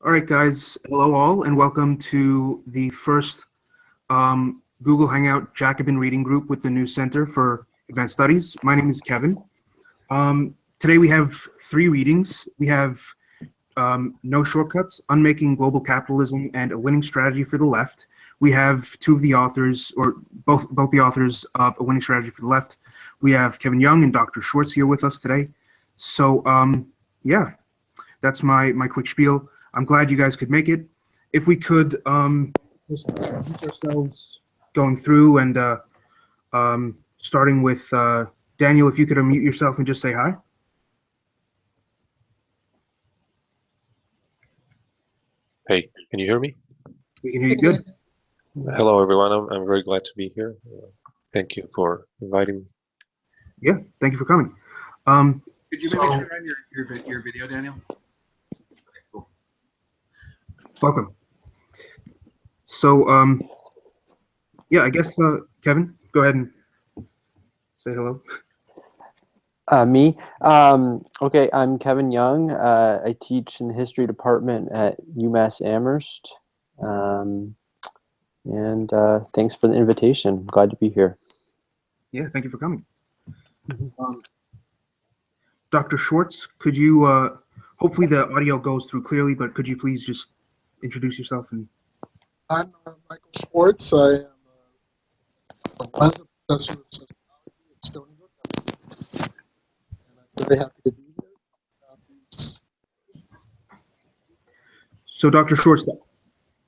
All right, guys. Hello, all, and welcome to the first Google Hangout Jacobin reading group with the New Center for Advanced Studies. My name is Kevin. Today we have three readings. We have No Shortcuts, Unmaking Global Capitalism, and A Winning Strategy for the Left. We have two of the authors, or both the authors of A Winning Strategy for the Left. We have Kevin Young and Dr. Schwartz here with us today. So, yeah, that's my quick spiel. I'm glad you guys could make it. If we could just introduce ourselves going through and starting with Daniel, if you could unmute yourself and just say hi. Hey, can you hear me? We can hear you good. Hello, everyone. I'm very glad to be here. Thank you for inviting me. Yeah, thank you for coming. Could you maybe turn on your video, Daniel? Cool. Welcome. So, yeah, I guess, Kevin, go ahead and say hello. Me? Okay, I'm Kevin Young. I teach in the history department at UMass Amherst. And thanks for the invitation. I'm glad to be here. Yeah, thank you for coming. Dr. Schwartz, could you, hopefully the audio goes through clearly, but could you please just introduce yourself? And I'm Michael Schwartz. I am a professor of sociology at Stony Brook, and I'm very happy to be here. So, Dr. Schwartz,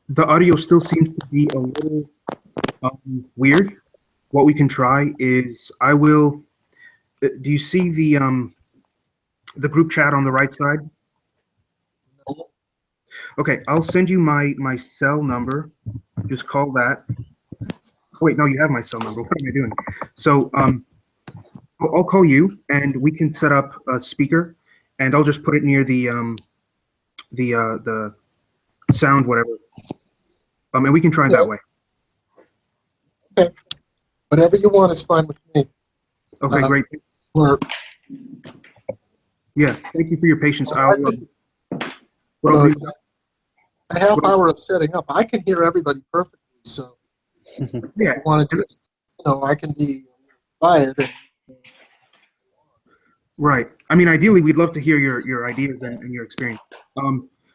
the audio still seems to be a little weird. What we can try is do you see the group chat on the right side? Okay, I'll send you my cell number. Just call that. Oh, wait, no, you have my cell number. What am I doing? So I'll call you, and we can set up a speaker, and I'll just put it near the sound, whatever. And we can try it that way. Okay, whatever you want is fine with me. Okay, great. Yeah, thank you for your patience. A half hour of setting up, I can hear everybody perfectly. So, yeah, if you want to just, I can be quiet. Right. I mean, ideally, we'd love to hear your ideas and your experience.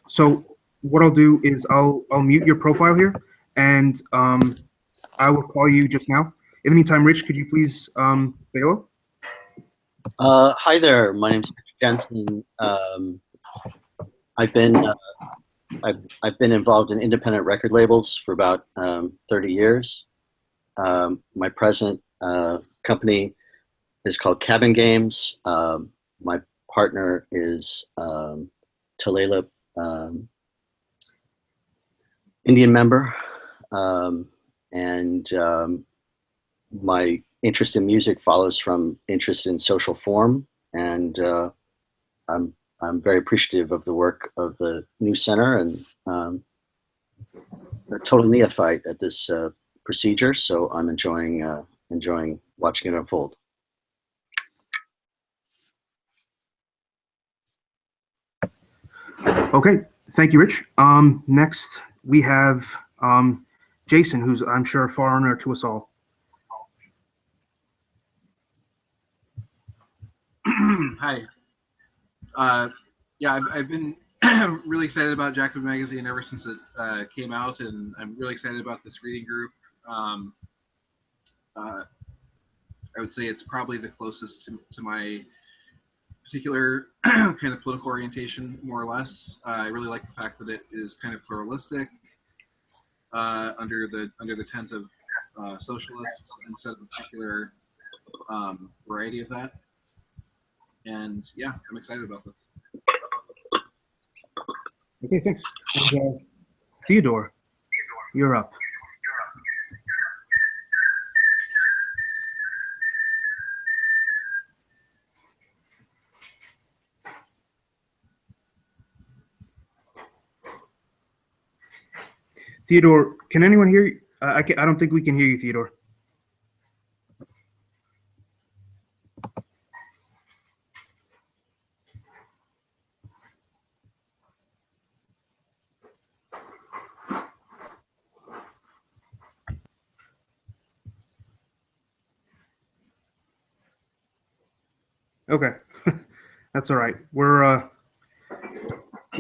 So what I'll do is I'll mute your profile here, and I will call you just now. In the meantime, Rich, could you please say hello? Hi there. My name's Jensen. I've been involved in independent record labels for about 30 years. My present company is called Cabin Games. My partner is Talela, Indian member, and my interest in music follows from interest in social form, and I'm very appreciative of the work of the New Center, and a total neophyte at this procedure, so I'm enjoying watching it unfold. Okay, thank you, Rich. Next, we have Jason, who's, I'm sure, a foreigner to us all. Hi. Yeah, I've been really excited about Jacobin magazine ever since it came out, and I'm really excited about this reading group. I would say it's probably the closest to my particular kind of political orientation, more or less. I really like the fact that it is kind of pluralistic under the tent of socialists instead of a particular variety of that. And yeah, I'm excited about this. Okay, thanks. And, Theodore, you're up. Theodore, can anyone hear you? I don't think we can hear you, Theodore. Okay, that's all right. We're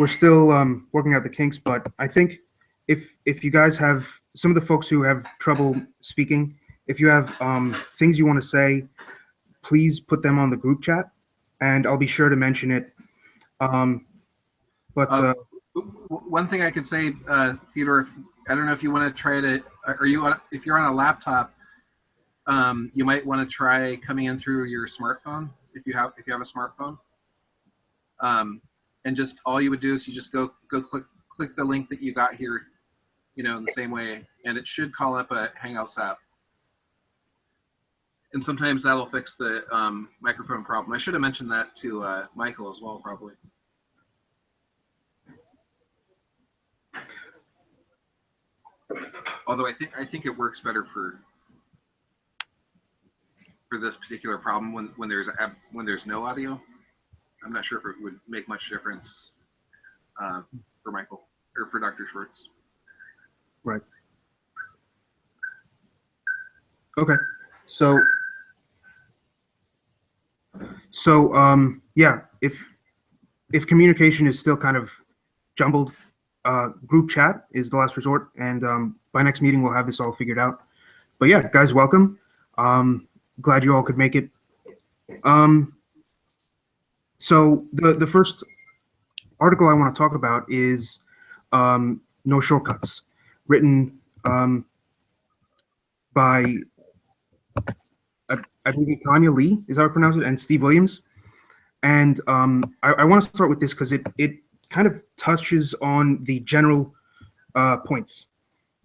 still working out the kinks, but I think if you guys have some of the folks who have trouble speaking, if you have things you want to say, please put them on the group chat, and I'll be sure to mention it. But One thing I could say, Theodore, I don't know if you want to try to. If you're on a laptop, you might want to try coming in through your smartphone if you have a smartphone. And just all you would do is you just go click the link that you got here, in the same way, and it should call up a Hangouts app. And sometimes that'll fix the microphone problem. I should have mentioned that to Michael as well, probably. Although I think it works better for this particular problem when there's no audio. I'm not sure if it would make much difference for Michael or for Dr. Schwartz. Right. Okay. So yeah, if communication is still kind of jumbled, group chat is the last resort, and by next meeting we'll have this all figured out. But yeah, guys, welcome. Glad you all could make it. So the first article I want to talk about is No Shortcuts, written by I believe Tanya Lee, is how I pronounce it, and Steve Williams. And I want to start with this because it kind of touches on the general points.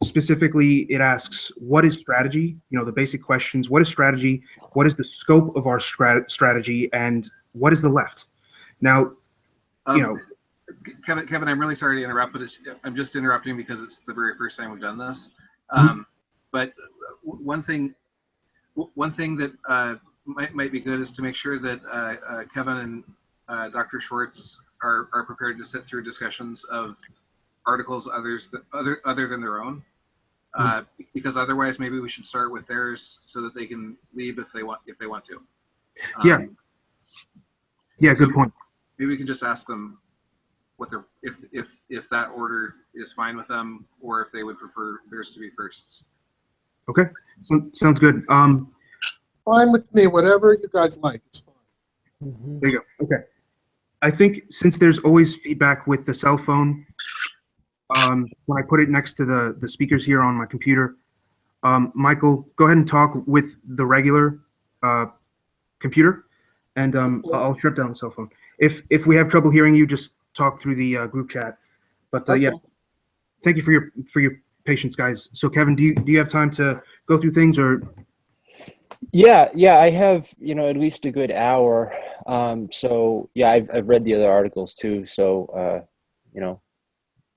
Specifically, it asks, what is strategy? The basic questions. What is strategy? What is the scope of our strategy? And what is the left? Now, Kevin, I'm really sorry to interrupt, but I'm just interrupting because it's the very first time we've done this. But one thing that might be good is to make sure that Kevin and Dr. Schwartz are prepared to sit through discussions of articles other than their own, because otherwise maybe we should start with theirs so that they can leave if they want to. Yeah, good point. Maybe we can just ask them what they're if that order is fine with them, or if they would prefer theirs to be first. Okay, sounds good. Fine with me, whatever you guys like, it's fine. There you go. Okay. I think since there's always feedback with the cell phone, when I put it next to the speakers here on my computer, Michael, go ahead and talk with the regular computer, and I'll shut down the cell phone. If we have trouble hearing you, just talk through the group chat. But Okay. yeah, thank you for your patience, guys. So Kevin, do you have time to go through things, or? Yeah, I have, at least a good hour. So yeah, I've read the other articles too. So,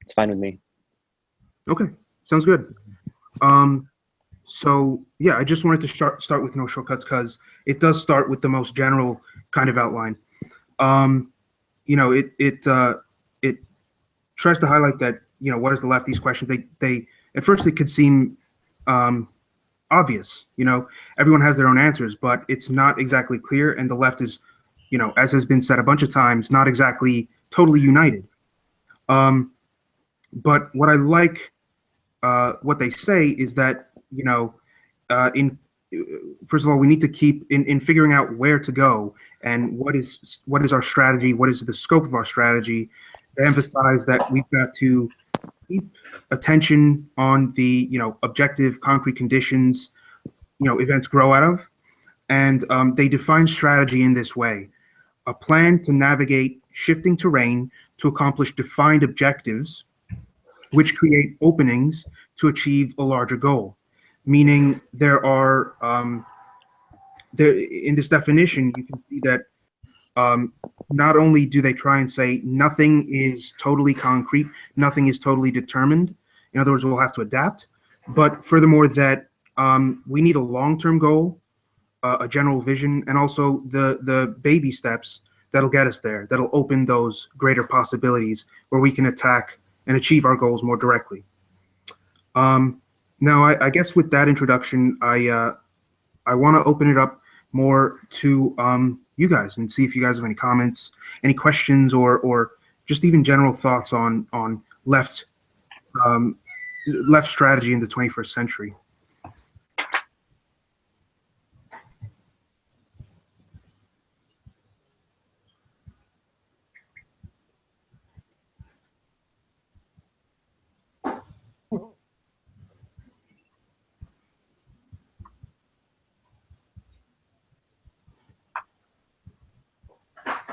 it's fine with me. Okay, sounds good. So yeah, I just wanted to start with No Shortcuts because it does start with the most general kind of outline. It tries to highlight that, what is the left? These questions, they at first it could seem obvious. Everyone has their own answers, but it's not exactly clear, and the left is, as has been said a bunch of times, not exactly totally united. But what I like, what they say is that, first of all, we need to keep in figuring out where to go and what is our strategy, what is the scope of our strategy. They emphasize that we've got to keep attention on the, objective, concrete conditions, events grow out of. And they define strategy in this way: a plan to navigate shifting terrain to accomplish defined objectives, which create openings to achieve a larger goal. Meaning there are, in this definition, you can see that not only do they try and say nothing is totally concrete, nothing is totally determined, in other words, we'll have to adapt, but furthermore that we need a long-term goal, a general vision, and also the baby steps that'll get us there, that'll open those greater possibilities where we can attack and achieve our goals more directly. Now, I guess with that introduction, I want to open it up more to you guys and see if you guys have any comments, any questions, or just even general thoughts on left left strategy in the 21st century.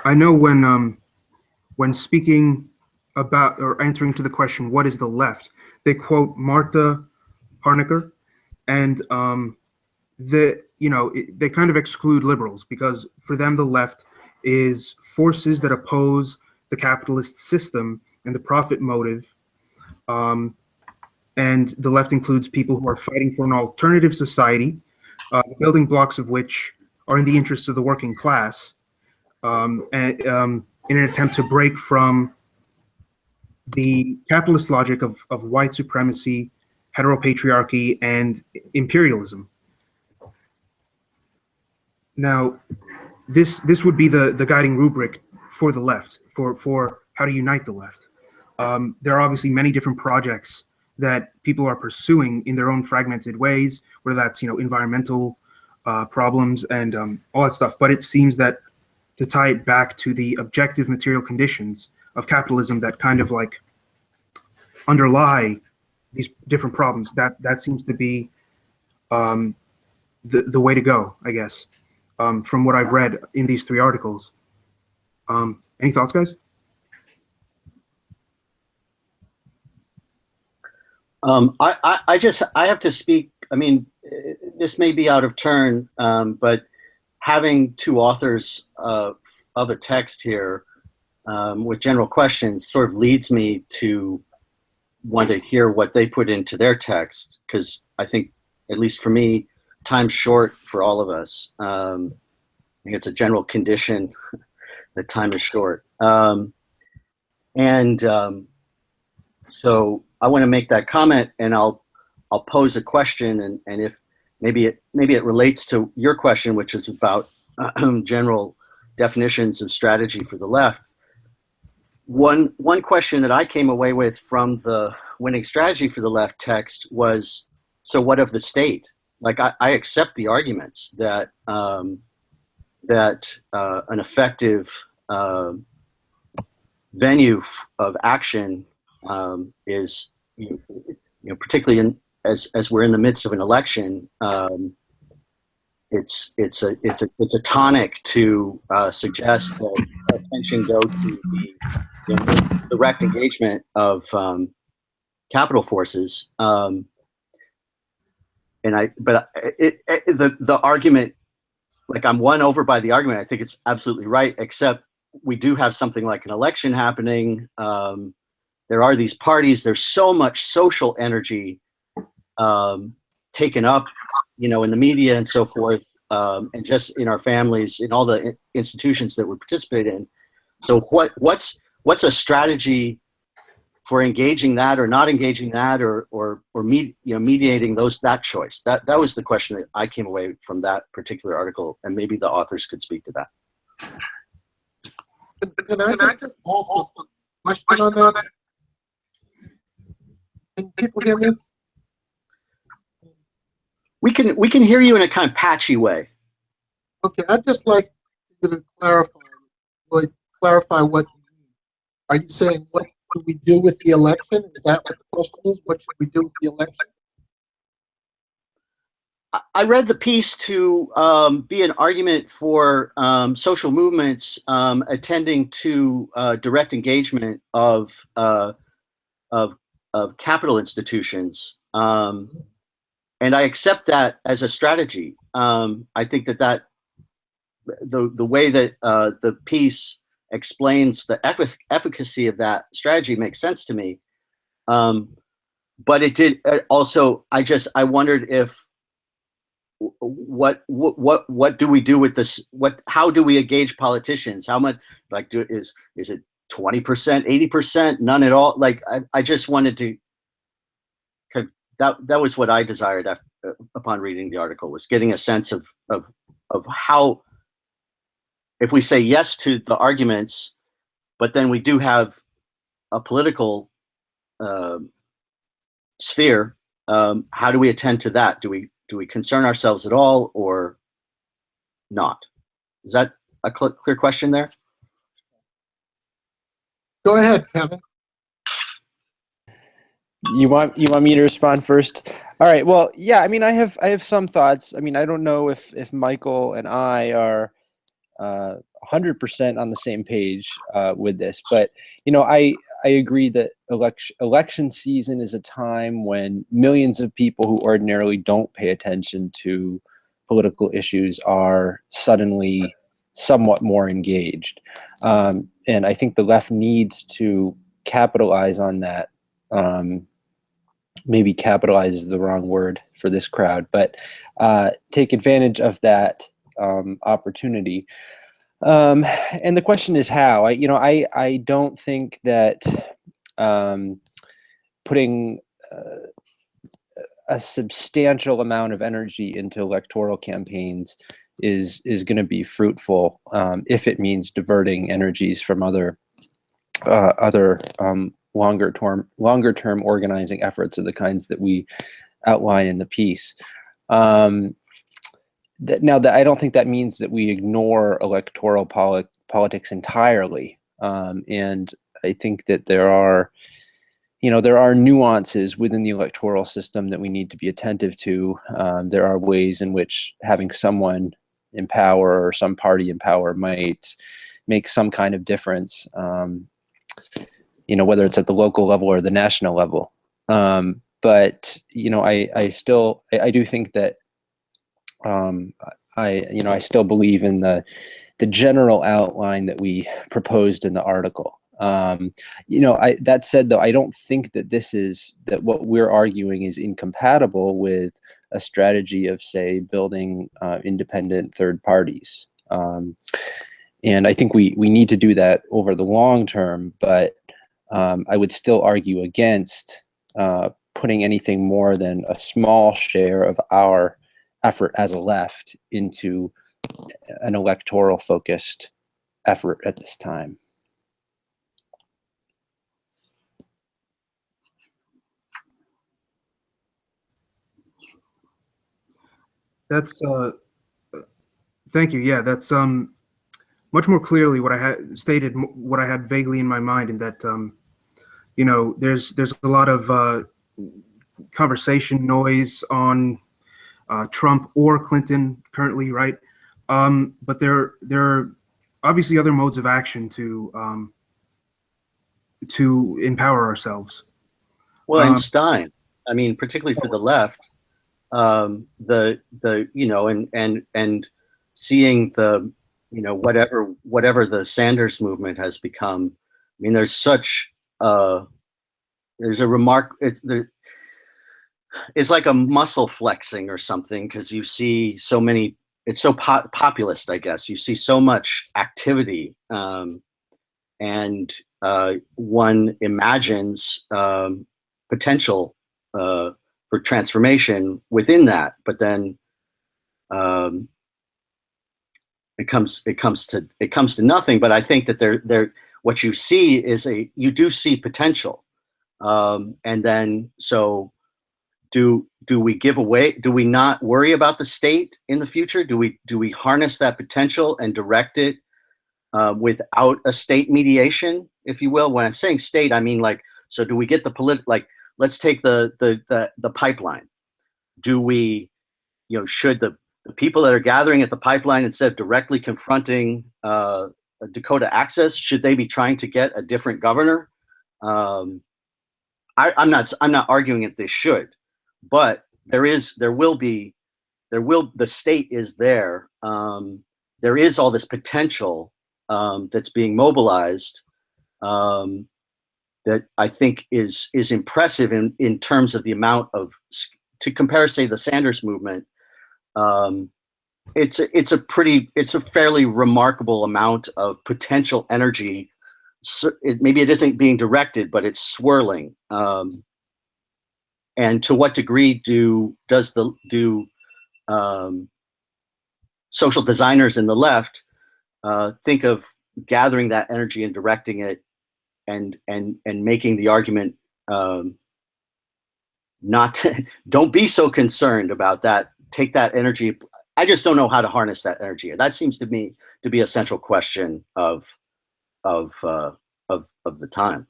I know when speaking about or answering to the question, what is the left, they quote Martha Harnacker, and they kind of exclude liberals because for them the left is forces that oppose the capitalist system and the profit motive. And the left includes people who are fighting for an alternative society, the building blocks of which are in the interests of the working class, in an attempt to break from the capitalist logic of white supremacy, heteropatriarchy, and imperialism. Now, this would be the guiding rubric for the left, for how to unite the left. There are obviously many different projects that people are pursuing in their own fragmented ways, whether that's environmental problems and all that stuff. But it seems that to tie it back to the objective material conditions of capitalism that kind of like underlie these different problems, that seems to be the way to go, I guess, from what I've read in these three articles. Any thoughts, guys? I have to speak. I mean, this may be out of turn, but having two authors of a text here with general questions sort of leads me to want to hear what they put into their text, because I think, at least for me, time's short for all of us. I think it's a general condition that time is short. So I want to make that comment, and I'll pose a question, and if maybe it relates to your question, which is about general definitions of strategy for the left. One question that I came away with from the Winning Strategy for the Left text was, so what of the state? Like, I accept the arguments that that an effective venue of action is, particularly as we're in the midst of an election, it's a tonic to suggest that attention go to the direct engagement of capital forces. The argument, like, I'm won over by the argument. I think it's absolutely right, except we do have something like an election happening. There are these parties. There's so much social energy taken up, in the media and so forth, and just in our families, in all the institutions that we participate in. So what's a strategy for engaging that or not engaging that, or mediating that choice? That was the question that I came away from that particular article, and maybe the authors could speak to that. Can I just also question on that? Can people hear me? We can hear you in a kind of patchy way. Okay, I'd just like you to clarify what you mean. Are you saying what should we do with the election? Is that what the question is? What should we do with the election? I read the piece to be an argument for social movements attending to direct engagement of capital institutions. And I accept that as a strategy. I think that the way that the piece explains the efficacy of that strategy makes sense to me. But it did also. I wondered if what do we do with this? How do we engage politicians? How much is it 20%, 80%, none at all? Like, I just wanted to. That was what I desired upon reading the article, was getting a sense of how if we say yes to the arguments, but then we do have a political sphere, how do we attend to that? Do we concern ourselves at all or not? Is that a clear question there? Go ahead, Kevin. You want me to respond first? All right. Well, yeah. I mean, I have some thoughts. I mean, I don't know if Michael and I are 100% on the same page with this, but I agree that election season is a time when millions of people who ordinarily don't pay attention to political issues are suddenly somewhat more engaged, and I think the left needs to capitalize on that. Maybe capitalize is the wrong word for this crowd, but take advantage of that opportunity. And the question is how. I don't think that putting a substantial amount of energy into electoral campaigns is going to be fruitful if it means diverting energies from other longer term organizing efforts of the kinds that we outline in the piece. Now, that I don't think that means that we ignore electoral politics entirely, and I think that there are nuances within the electoral system that we need to be attentive to. There are ways in which having someone in power or some party in power might make some kind of difference. Whether it's at the local level or the national level. But I do think that I still believe in the general outline that we proposed in the article. That said, though, I don't think that what we're arguing is incompatible with a strategy of, say, building independent third parties. And I think we need to do that over the long term, but I would still argue against putting anything more than a small share of our effort as a left into an electoral focused effort at this time. That's thank you. Yeah, that's much more clearly what I had stated, what I had vaguely in my mind, and that there's a lot of conversation noise on Trump or Clinton currently, right? But there are obviously other modes of action to empower ourselves. Well, and Stein, I mean, particularly for the left, and seeing the whatever the Sanders movement has become. I mean, there's such there's a remark. It's like a muscle flexing or something, because you see so many. It's so populist, I guess. You see so much activity, and one imagines potential for transformation within that, but then it comes to nothing. But I think that what you see is you do see potential, and then so do we give away? Do we not worry about the state in the future? Do we harness that potential and direct it without a state mediation, if you will? When I'm saying state, I mean so do we get let's take the pipeline. Do we, should the people that are gathering at the pipeline, instead of directly confronting Dakota Access, should they be trying to get a different governor? I'm not arguing that they should, but the state is there. There is all this potential that's being mobilized. That I think is impressive in terms of the amount of, to compare, say, the Sanders movement. It's a fairly remarkable amount of potential energy. So maybe it isn't being directed, but it's swirling. And to what degree do social designers in the left think of gathering that energy and directing it, and making the argument, not to, don't be so concerned about that. Take that energy. I just don't know how to harness that energy. That seems to me to be a central question of the time.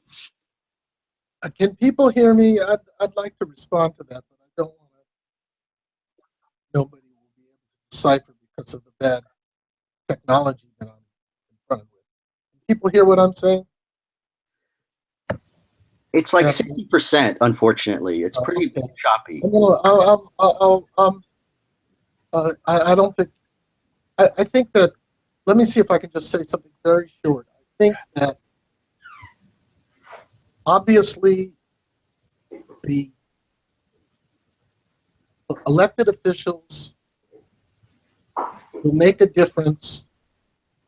Can people hear me? I'd like to respond to that, but I don't want to. Nobody will be able to decipher because of the bad technology that I'm confronted with. Can people hear what I'm saying? It's like 60%, unfortunately. It's pretty choppy. I don't think. I think that. Let me see if I can just say something very short. I think that obviously the elected officials will make a difference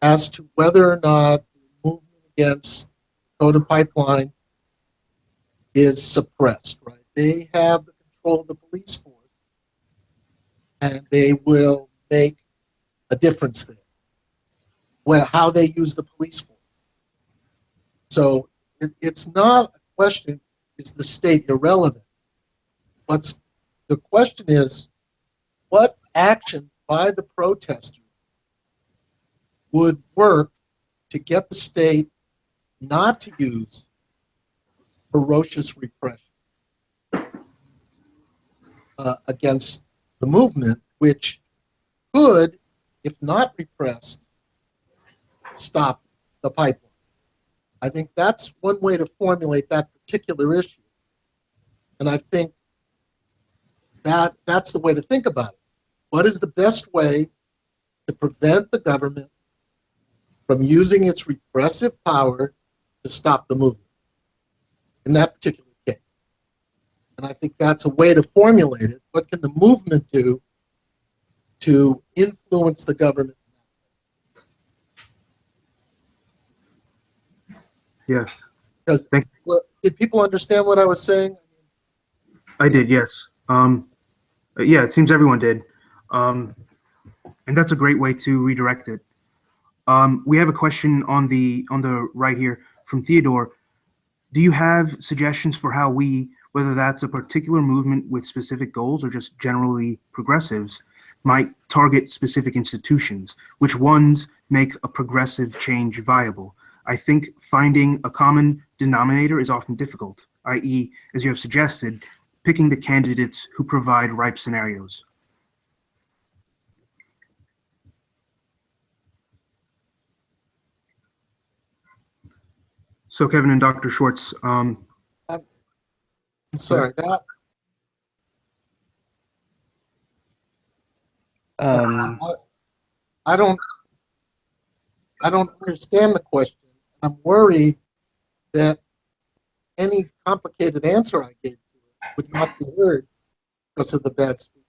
as to whether or not the movement against Dakota Pipeline is suppressed, right? They have the control of the police force, and they will make a difference there. Well, how they use the police force. So it's not a question, is the state irrelevant? The question is, what actions by the protesters would work to get the state not to use ferocious repression against the movement, which could, if not repressed, stop the pipeline. I think that's one way to formulate that particular issue. And I think that's the way to think about it. What is the best way to prevent the government from using its repressive power to stop the movement in that particular case? And I think that's a way to formulate it. What can the movement do to influence the government? Yeah. Because, well, did people understand what I was saying? I did, yes. Yeah, it seems everyone did. And that's a great way to redirect it. We have a question on the right here from Theodore. Do you have suggestions for how we, whether that's a particular movement with specific goals or just generally progressives, might target specific institutions? Which ones make a progressive change viable? I think finding a common denominator is often difficult, i.e., as you have suggested, picking the candidates who provide ripe scenarios. So Kevin and Dr. Schwartz, I'm sorry, that I don't understand the question. I'm worried that any complicated answer I gave to it would not be heard because of the bad speaking.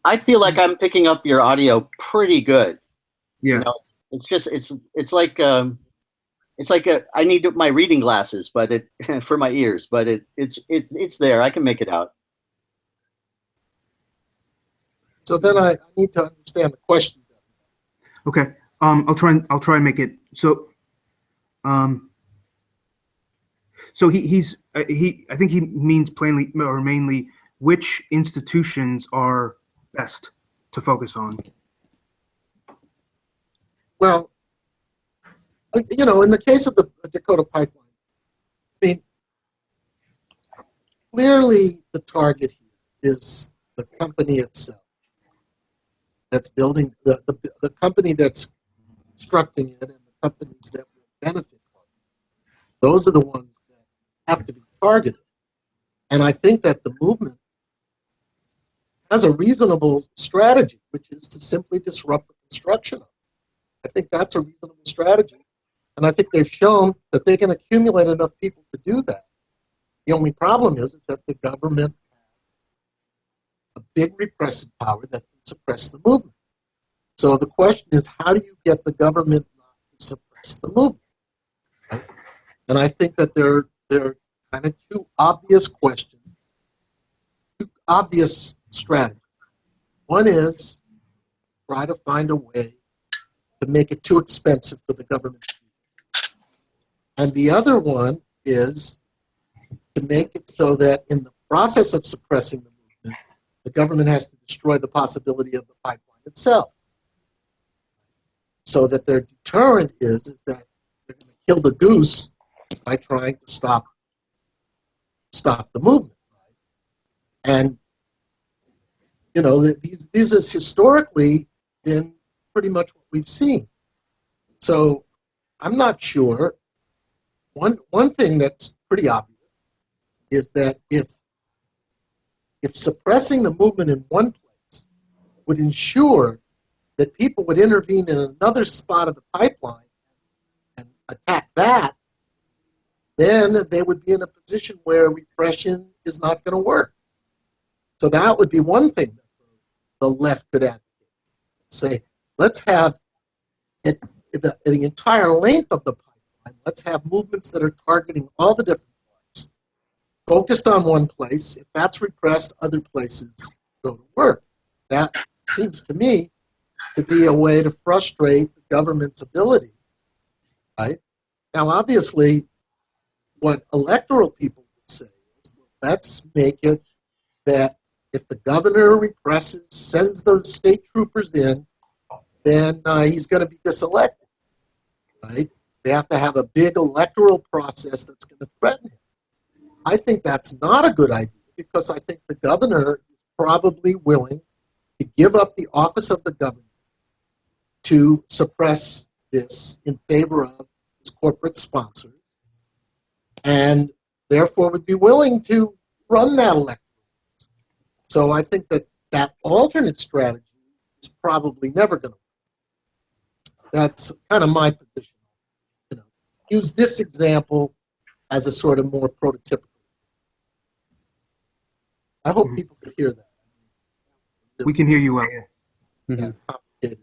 I feel like I'm picking up your audio pretty good. yeah, You know, it's like I need my reading glasses, but it for my ears, but it's there. I can make it out. So then I need to understand the question. okay. I'll try and make it so. So I think he means plainly or mainly which institutions are best to focus on. Well, you know, in the case of the Dakota Pipeline, I mean, clearly the target here is the company itself that's building, the company that's constructing it and the companies that will benefit from it. Those are the ones that have to be targeted. And I think that the movement has a reasonable strategy, which is to simply disrupt the construction of it. I think that's a reasonable strategy. And I think they've shown that they can accumulate enough people to do that. The only problem is that the government has a big repressive power that can suppress the movement. So the question is, how do you get the government not to suppress the movement? Right? And I think that there are kind of two obvious questions, two obvious strategies. One is try to find a way to make it too expensive for the government to do. And the other one is to make it so that in the process of suppressing the movement, the government has to destroy the possibility of the pipeline itself. So that their deterrent is that they're going to kill the goose by trying to stop the movement. Right? And, you know, these has historically been pretty much what we've seen. So I'm not sure. One thing that's pretty obvious is that if suppressing the movement in one place would ensure that people would intervene in another spot of the pipeline and attack that, then they would be in a position where repression is not going to work. So that would be one thing that the left could advocate. Say, let's have it, the entire length of the pipeline, let's have movements that are targeting all the different parts, focused on one place. If that's repressed, other places go to work. That seems to me to be a way to frustrate the government's ability, right? Now, obviously, what electoral people would say is, well, let's make it that if the governor represses, sends those state troopers in, then he's going to be diselected, right? They have to have a big electoral process that's going to threaten him. I think that's not a good idea because I think the governor is probably willing to give up the office of the governor to suppress this in favor of his corporate sponsors, and therefore would be willing to run that election. So I think that alternate strategy is probably never going to work. That's kind of my position. You know, use this example as a sort of more prototypical. I hope people can hear that. We can hear you well. Yeah, complicated.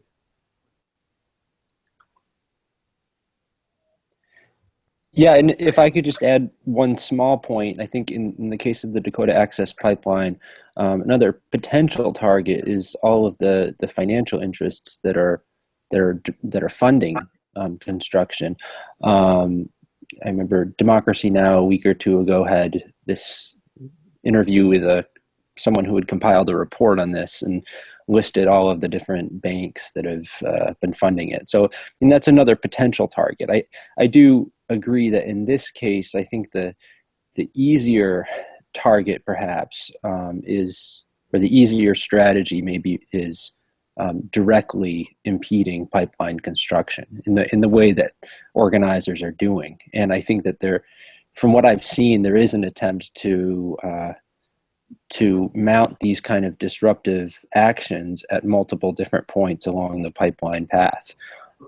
Yeah, and if I could just add one small point, I think in the case of the Dakota Access Pipeline, another potential target is all of the financial interests that are funding construction. I remember Democracy Now! A week or two ago had this interview with someone who had compiled a report on this and listed all of the different banks that have been funding it. So, and that's another potential target. I do agree that in this case, I think the easier target perhaps is, or the easier strategy maybe is directly impeding pipeline construction in the way that organizers are doing. And I think that from what I've seen, there is an attempt to mount these kind of disruptive actions at multiple different points along the pipeline path.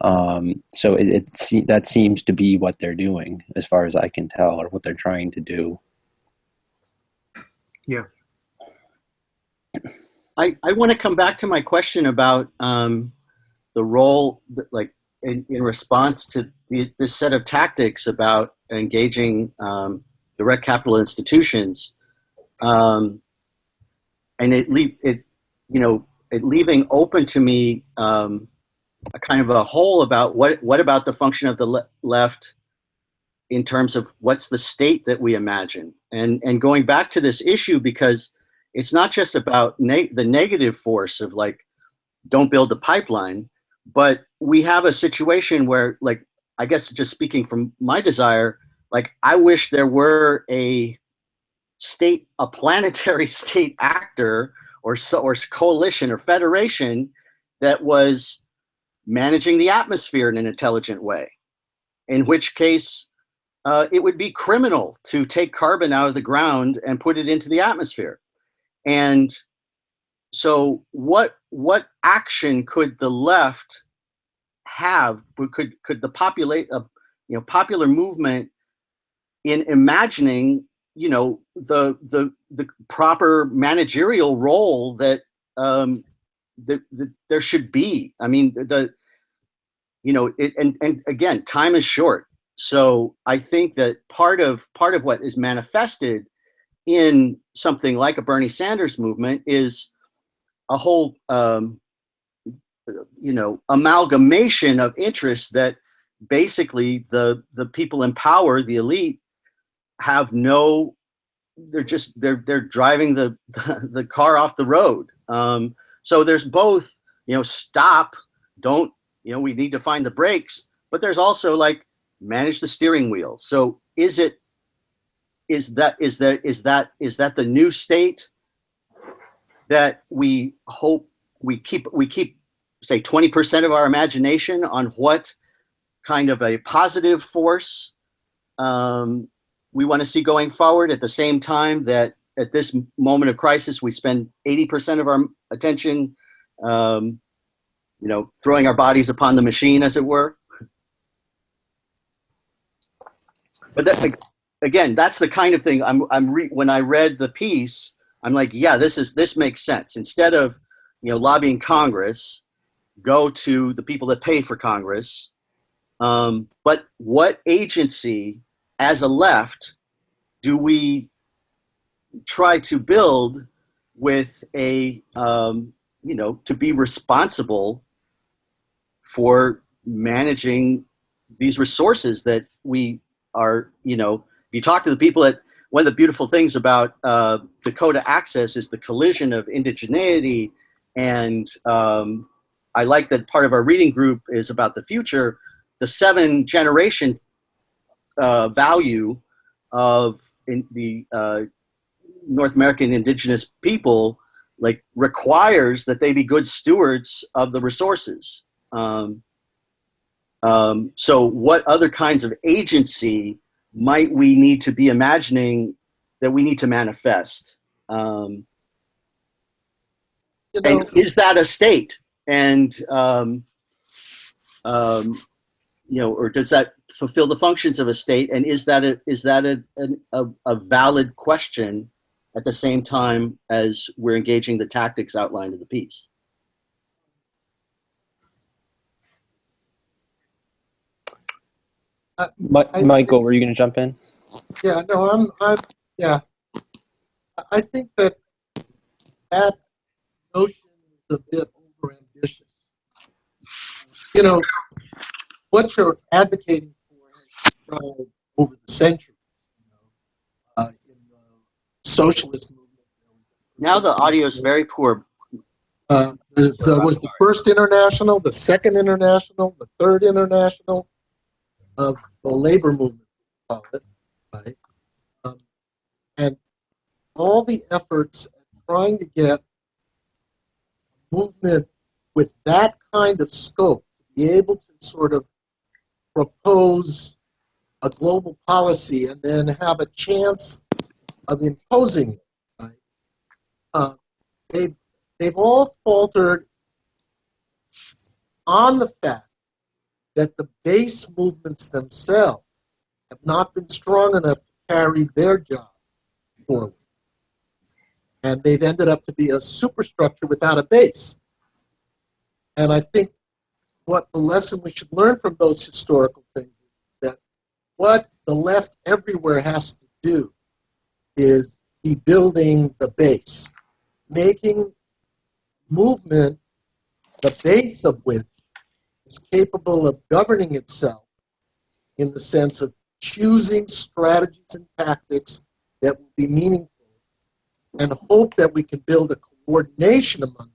So that seems to be what they're doing, as far as I can tell, or what they're trying to do. Yeah. I want to come back to my question about the role, like in response to this set of tactics about engaging direct capital institutions, and it leaving open to me a kind of a hole about what about the function of the left in terms of what's the state that we imagine, and going back to this issue, because it's not just about the negative force of like, don't build the pipeline, but we have a situation where, like, I guess just speaking from my desire, like, I wish there were a planetary state actor or coalition or federation that was managing the atmosphere in an intelligent way, in which case it would be criminal to take carbon out of the ground and put it into the atmosphere. And so what action could the left have? Could the popular movement in imagining the proper managerial role that there should be? I mean, and again, time is short. So I think that part of what is manifested in something like a Bernie Sanders movement is a whole amalgamation of interests that basically the people in power, the elite, have no. They're driving the car off the road. So there's both, stop, don't, we need to find the brakes, but there's also like manage the steering wheel. So is that the new state that we hope we keep say 20% of our imagination on what kind of a positive force we want to see going forward, at the same time that at this moment of crisis we spend 80% of our attention throwing our bodies upon the machine, as it were. But that, again, that's the kind of thing when I read the piece, I'm like, yeah, this makes sense. Instead of lobbying Congress, go to the people that pay for Congress. But what agency, as a left, do we try to build with a to be responsible for managing these resources that we are, if you talk to the people one of the beautiful things about Dakota Access is the collision of indigeneity, and I like that part of our reading group is about the future, the 7-generation value of the North American indigenous people, like, requires that they be good stewards of the resources. So what other kinds of agency might we need to be imagining that we need to manifest? And is that a state? And, or does that fulfill the functions of a state? And is that a valid question at the same time as we're engaging the tactics outlined in the piece? Michael, were you going to jump in? Yeah, no, yeah. I think that notion is a bit overambitious. What you're advocating for has tried over the centuries. In the socialist movement. Now the audio is very poor. There was the First International, the Second International, the Third International of the labor movement, we call it, right? And all the efforts at trying to get a movement with that kind of scope to be able to sort of propose a global policy and then have a chance of imposing it, right? They've all faltered on the fact that the base movements themselves have not been strong enough to carry their job forward. And they've ended up to be a superstructure without a base. And I think what the lesson we should learn from those historical things is that what the left everywhere has to do is be building the base, making movement the base of which is capable of governing itself in the sense of choosing strategies and tactics that will be meaningful, and hope that we can build a coordination among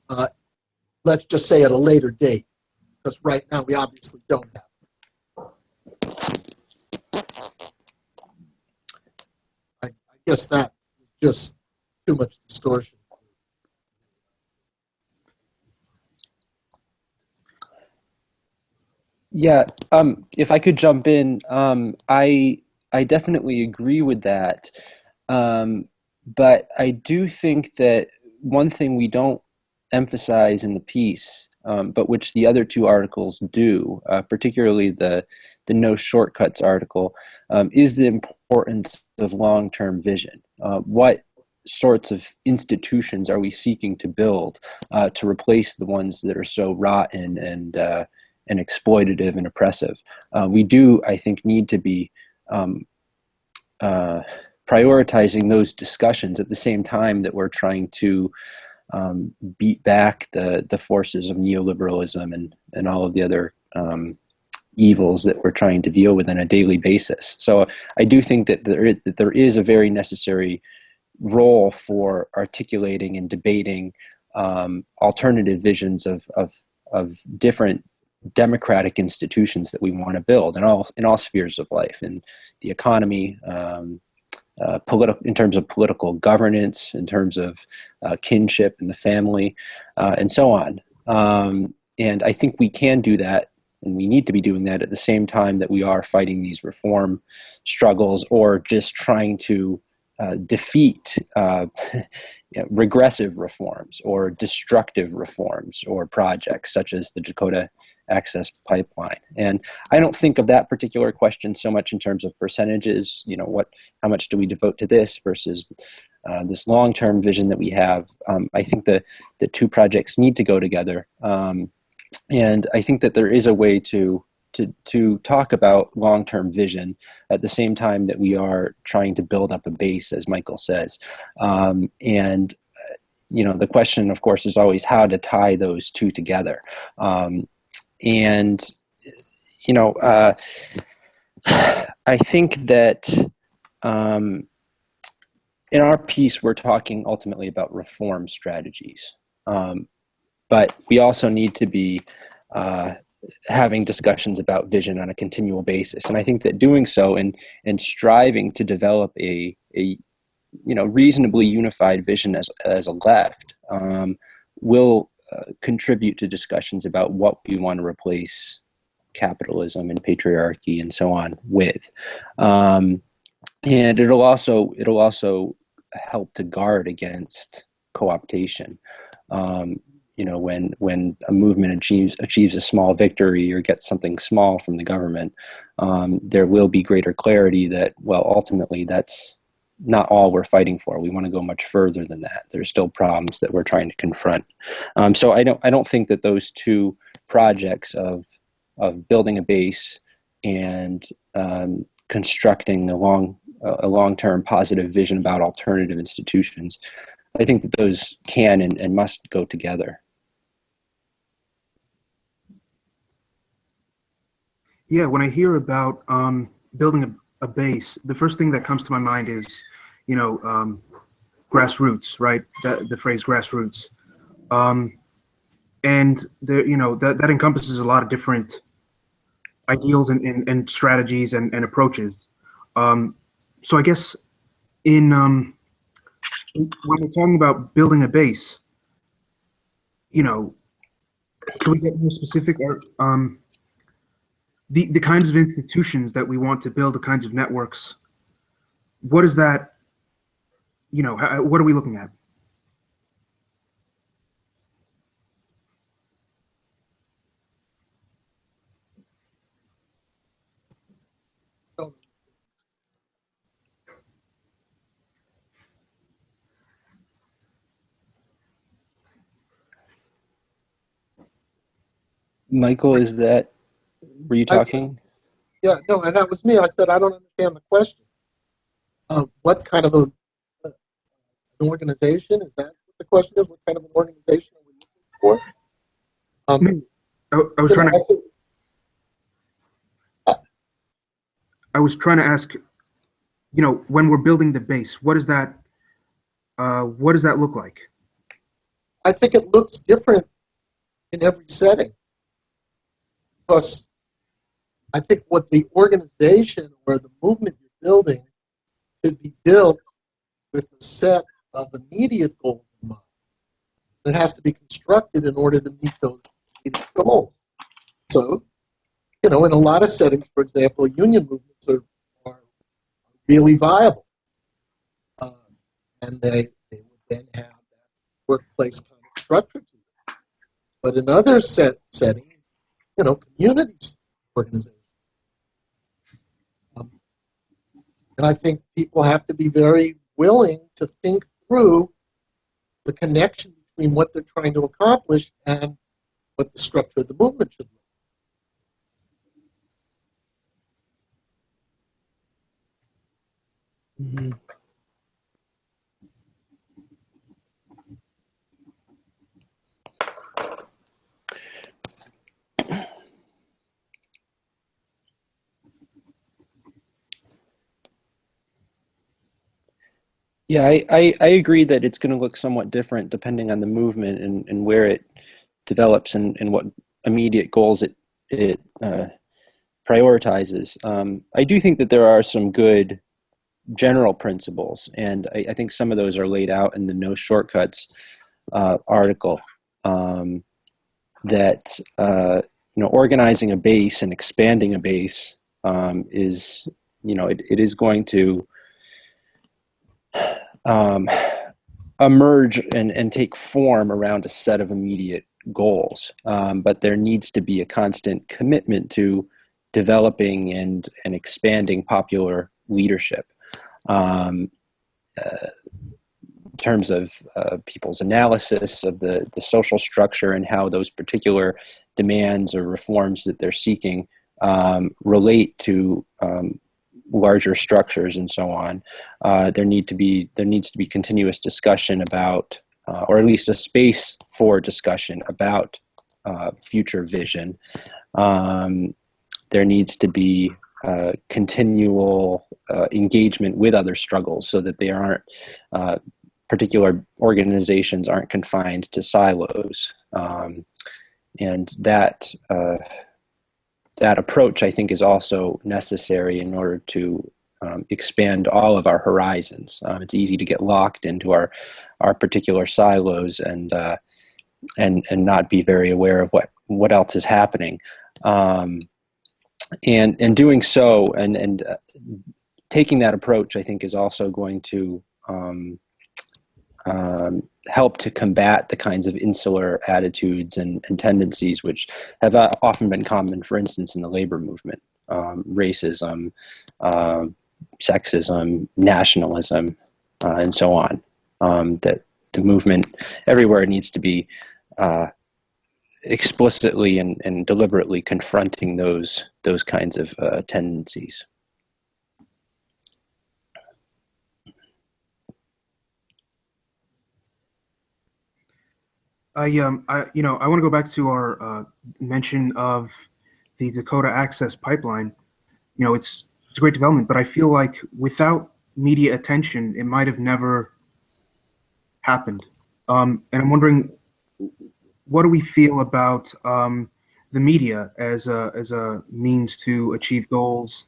them, let's just say at a later date, because right now we obviously don't have it. I guess that is just too much distortion. Yeah, if I could jump in, I definitely agree with that. But I do think that one thing we don't emphasize in the piece, but which the other two articles do, particularly the No Shortcuts article, is the importance of long-term vision. What sorts of institutions are we seeking to build to replace the ones that are so rotten and exploitative and oppressive? We do, I think, need to be prioritizing those discussions at the same time that we're trying to beat back the forces of neoliberalism and all of the other evils that we're trying to deal with on a daily basis. So I do think that there is a very necessary role for articulating and debating alternative visions of different democratic institutions that we want to build in all spheres of life, in the economy, in terms of political governance, in terms of kinship and the family, and so on. And I think we can do that, and we need to be doing that at the same time that we are fighting these reform struggles, or just trying to defeat regressive reforms or destructive reforms or projects such as the Dakota Access Pipeline. And I don't think of that particular question so much in terms of percentages, how much do we devote to this versus this long-term vision that we have. I think the two projects need to go together. And I think that there is a way to talk about long-term vision at the same time that we are trying to build up a base, as Michael says. And the question, of course, is always how to tie those two together. I think that in our piece, we're talking ultimately about reform strategies. But we also need to be having discussions about vision on a continual basis. And I think that doing so and striving to develop a reasonably unified vision as a left will contribute to discussions about what we want to replace capitalism and patriarchy and so on with. And it'll also help to guard against co-optation. When a movement achieves a small victory or gets something small from the government, there will be greater clarity that, well, ultimately that's not all we're fighting for. We want to go much further than that. There's still problems that we're trying to confront. So I don't think that those two projects of building a base and constructing a long-term positive vision about alternative institutions, I think that those can and must go together. Yeah, when I hear about building a base, the first thing that comes to my mind is, grassroots, right? The phrase grassroots, and that encompasses a lot of different ideals and strategies and approaches. So I guess when we're talking about building a base, can we get more specific? The kinds of institutions that we want to build, the kinds of networks, what is that, what are we looking at? Michael, were you talking? Yeah, no, and that was me. I said, I don't understand the question. What kind of an organization is that? What the question is, what kind of an organization are we looking for? I was trying to. I was trying to ask, when we're building the base, what does that look like? I think it looks different in every setting, because I think what the organization or the movement you're building should be built with a set of immediate goals in mind. It has to be constructed in order to meet those immediate goals. So, in a lot of settings, for example, union movements are really viable. And they would then have that workplace kind of structure to it. But in other settings, communities, organizations. And I think people have to be very willing to think through the connection between what they're trying to accomplish and what the structure of the movement should look like. Mm-hmm. Yeah, I agree that it's going to look somewhat different depending on the movement and where it develops and what immediate goals it prioritizes. I do think that there are some good general principles, and I think some of those are laid out in the No Shortcuts article. That organizing a base and expanding a base is it is going to emerge and take form around a set of immediate goals. But there needs to be a constant commitment to developing and expanding popular leadership. In terms of people's analysis of the social structure and how those particular demands or reforms that they're seeking relate to larger structures and so on. There needs to be continuous discussion about, or at least a space for discussion about future vision. There needs to be continual engagement with other struggles so that they aren't particular organizations aren't confined to silos. And that approach, I think, is also necessary in order to expand all of our horizons. It's easy to get locked into our particular silos and not be very aware of what else is happening. And doing so and taking that approach, I think, is also going to help to combat the kinds of insular attitudes and tendencies which have often been common, for instance, in the labor movement, racism, sexism, nationalism, and so on. That the movement everywhere needs to be explicitly and deliberately confronting those kinds of tendencies. I want to go back to our mention of the Dakota Access Pipeline. It's a great development, but I feel like without media attention, it might have never happened. And I'm wondering, what do we feel about the media as a means to achieve goals,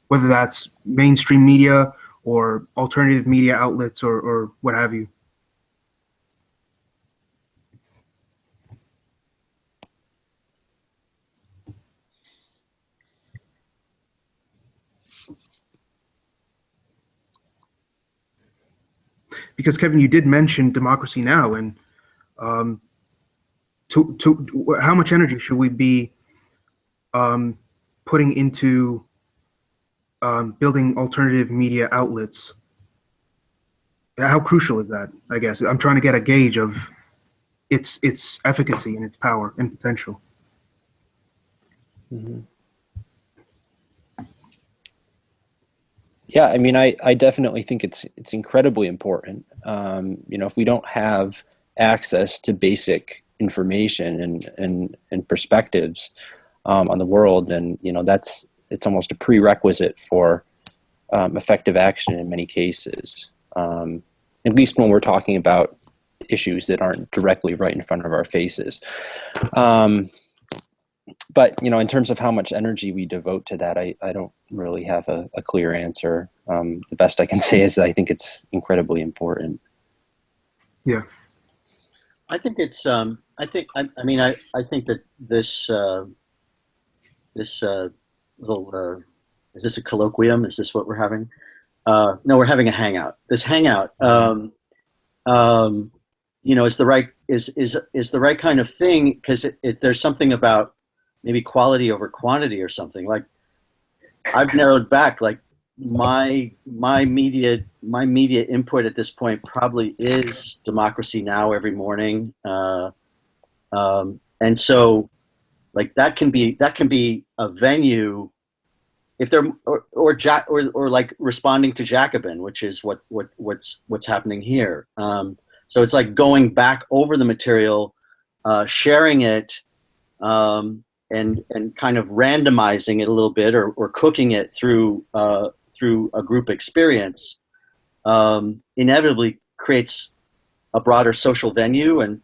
whether that's mainstream media or alternative media outlets or what have you? Because Kevin, you did mention Democracy Now, and to how much energy should we be putting into building alternative media outlets? How crucial is that? I guess I'm trying to get a gauge of its efficacy and its power and potential. Mm-hmm. Yeah, I mean, I definitely think it's incredibly important. If we don't have access to basic information and perspectives on the world, then it's almost a prerequisite for effective action in many cases. At least when we're talking about issues that aren't directly right in front of our faces. But in terms of how much energy we devote to that, I don't really have a clear answer. The best I can say is that I think it's incredibly important. Yeah, I think it's. I think that this little. Is this a colloquium? Is this what we're having? No, we're having a hangout. This hangout, is the right is the right kind of thing, because there's something about maybe quality over quantity or something. Like, I've narrowed back. Like, my media input at this point probably is Democracy Now! Every morning, and so like that can be a venue. If they're or like responding to Jacobin, which is what's happening here. So it's like going back over the material, sharing it, and kind of randomizing it a little bit, or cooking it through a group experience, inevitably creates a broader social venue. And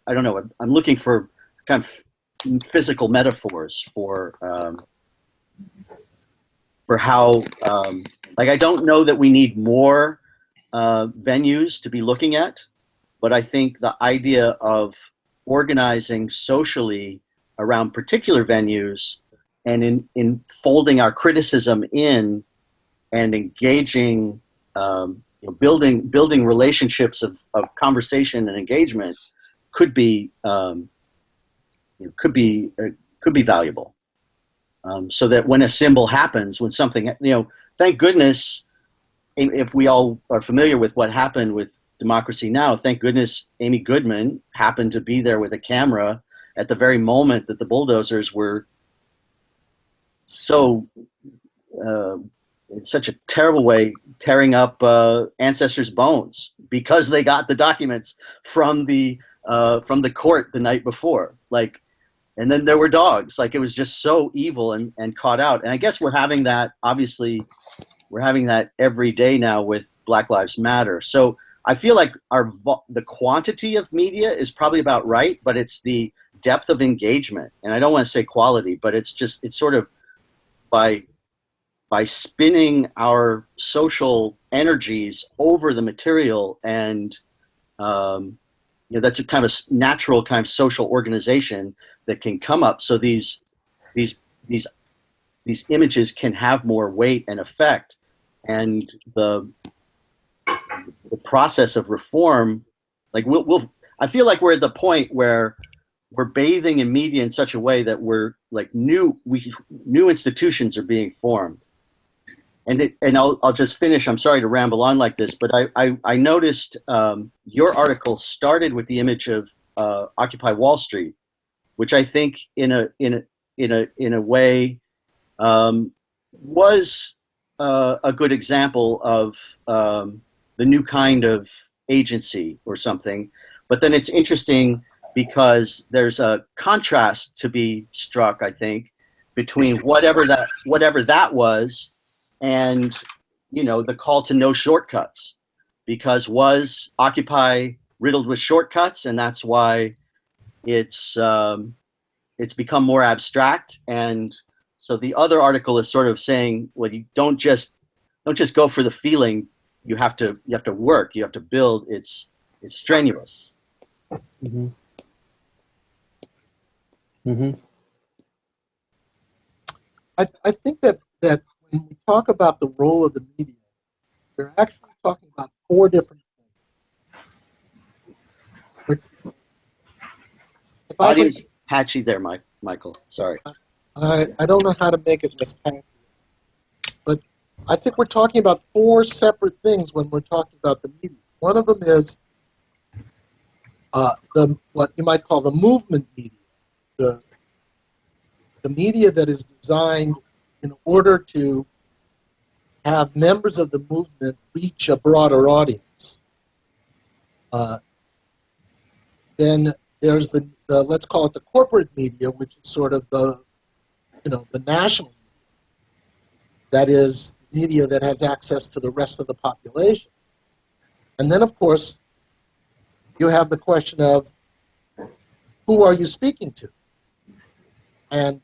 I don't know, I'm looking for kind of physical metaphors for how, like, I don't know that we need more venues to be looking at, but I think the idea of organizing socially around particular venues and in folding our criticism in and engaging, building relationships of conversation and engagement could be valuable. So that when a symbol happens, when something, thank goodness, if we all are familiar with what happened with Democracy Now!, thank goodness Amy Goodman happened to be there with a camera at the very moment that the bulldozers were so, in such a terrible way, tearing up ancestors' bones because they got the documents from the court the night before. Like, and then there were dogs. Like, it was just so evil and caught out. And I guess we're having that, obviously, we're having that every day now with Black Lives Matter. So I feel like the quantity of media is probably about right, but it's the depth of engagement. And I don't want to say quality, but it's sort of by spinning our social energies over the material, and that's a kind of natural kind of social organization that can come up. So these images can have more weight and effect, and the process of reform, like I feel like we're at the point where we're bathing in media in such a way that we're like new institutions are being formed. And I'll just finish. I'm sorry to ramble on like this, but I noticed your article started with the image of Occupy Wall Street, which I think in a way was a good example of the new kind of agency or something. But then it's interesting because there's a contrast to be struck, I think, between whatever that was and the call to no shortcuts, because was Occupy riddled with shortcuts, and that's why it's become more abstract. And so the other article is sort of saying, well, you don't just go for the feeling. You have to work. You have to build. It's strenuous. Mm-hmm. Mm-hmm. I think that when we talk about the role of the media, we're actually talking about four different things. Audience patchy there, Michael. Sorry. I don't know how to make it less patchy, but I think we're talking about four separate things when we're talking about the media. One of them is what you might call the movement media, the media that is designed in order to have members of the movement reach a broader audience. Then there's the let's call it the corporate media, which is sort of the national media. That is media that has access to the rest of the population. And then, of course, you have the question of who are you speaking to? And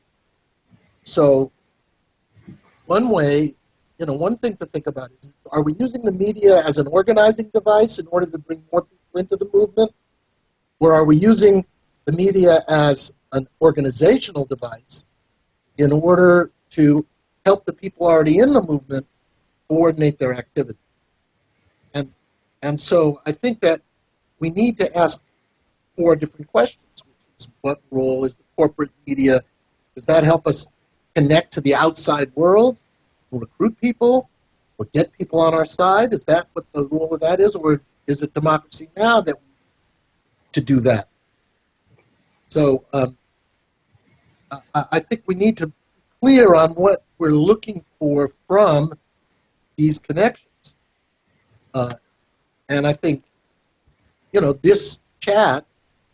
so one thing to think about is, are we using the media as an organizing device in order to bring more people into the movement? Or are we using the media as an organizational device in order to help the people already in the movement coordinate their activity? And so I think that we need to ask four different questions, which is, what role is the corporate media? Does that help us connect to the outside world, recruit people, or get people on our side? Is that what the role of that is? Or is it Democracy Now! That to do that? So I think we need to be clear on what we're looking for from these connections. And I think, this chat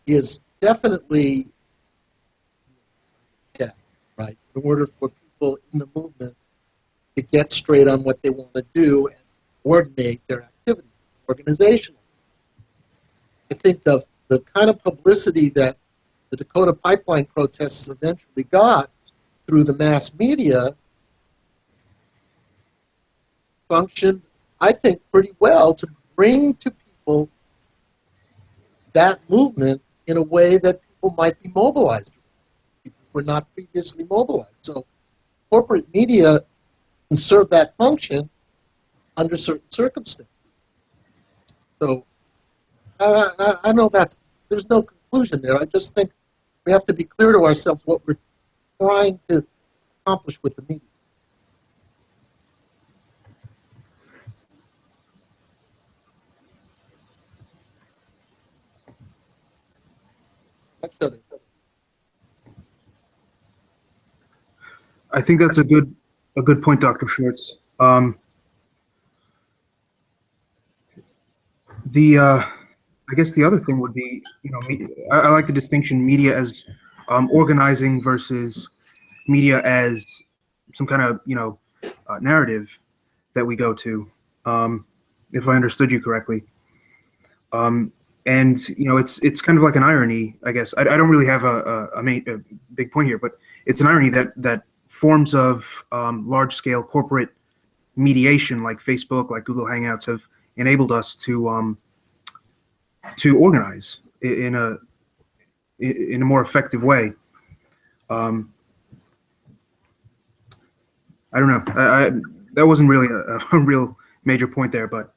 is definitely right, in order for people in the movement to get straight on what they want to do and coordinate their activities. organizational. I think the kind of publicity that the Dakota pipeline protests eventually got through the mass media functioned, I think, pretty well to bring to people that movement in a way that people might be mobilized. People were not previously mobilized. So corporate media can serve that function under certain circumstances. So I know there's no conclusion there. I just think we have to be clear to ourselves what we're trying to accomplish with the media. I think that's a good point, Dr. Schwartz. I guess the other thing would be, I like the distinction media as organizing versus media as some kind of narrative that we go to, if I understood you correctly. And it's kind of like an irony, I guess. I don't really have a big point here, but it's an irony that forms of large-scale corporate mediation, like Facebook, like Google Hangouts, have enabled us to organize in a more effective way. I don't know. That wasn't really a real major point there, but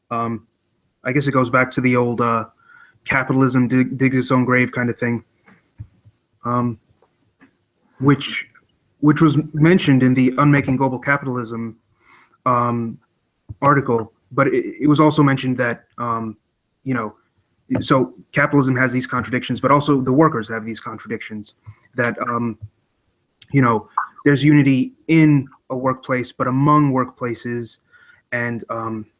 I guess it goes back to the old capitalism digs its own grave kind of thing, which was mentioned in the Unmaking Global Capitalism article, but it was also mentioned that so capitalism has these contradictions, but also the workers have these contradictions. That there's unity in a workplace, but among workplaces and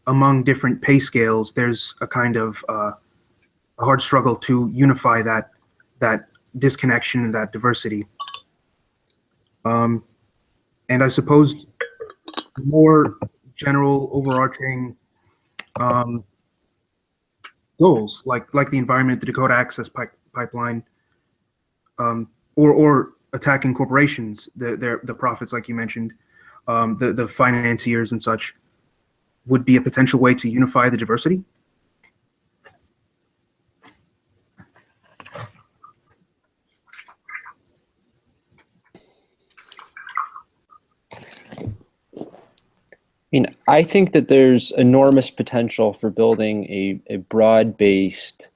among different pay scales, there's a kind of a hard struggle to unify that disconnection and that diversity. And I suppose more general overarching goals, like the environment, the Dakota Access Pipeline, or attacking corporations, the profits, like you mentioned, the financiers and such, would be a potential way to unify the diversity. I think that there's enormous potential for building a broad-based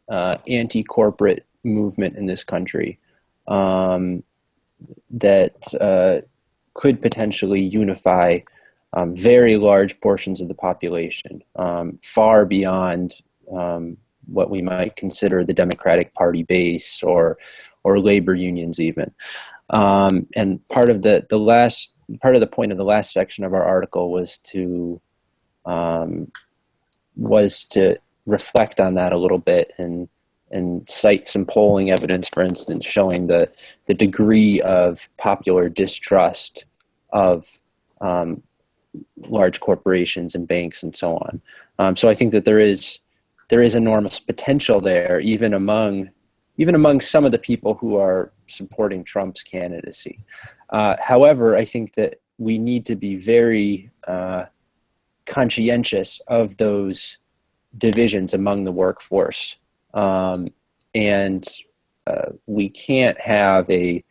anti-corporate movement in this country that could potentially unify very large portions of the population, far beyond what we might consider the Democratic Party base or labor unions even. And part of the point of the last section of our article was to reflect on that a little bit and cite some polling evidence, for instance, showing the degree of popular distrust of large corporations and banks and so on. So I think that there is enormous potential there, even among some of the people who are supporting Trump's candidacy. However, I think that we need to be very conscientious of those divisions among the workforce. And we can't have a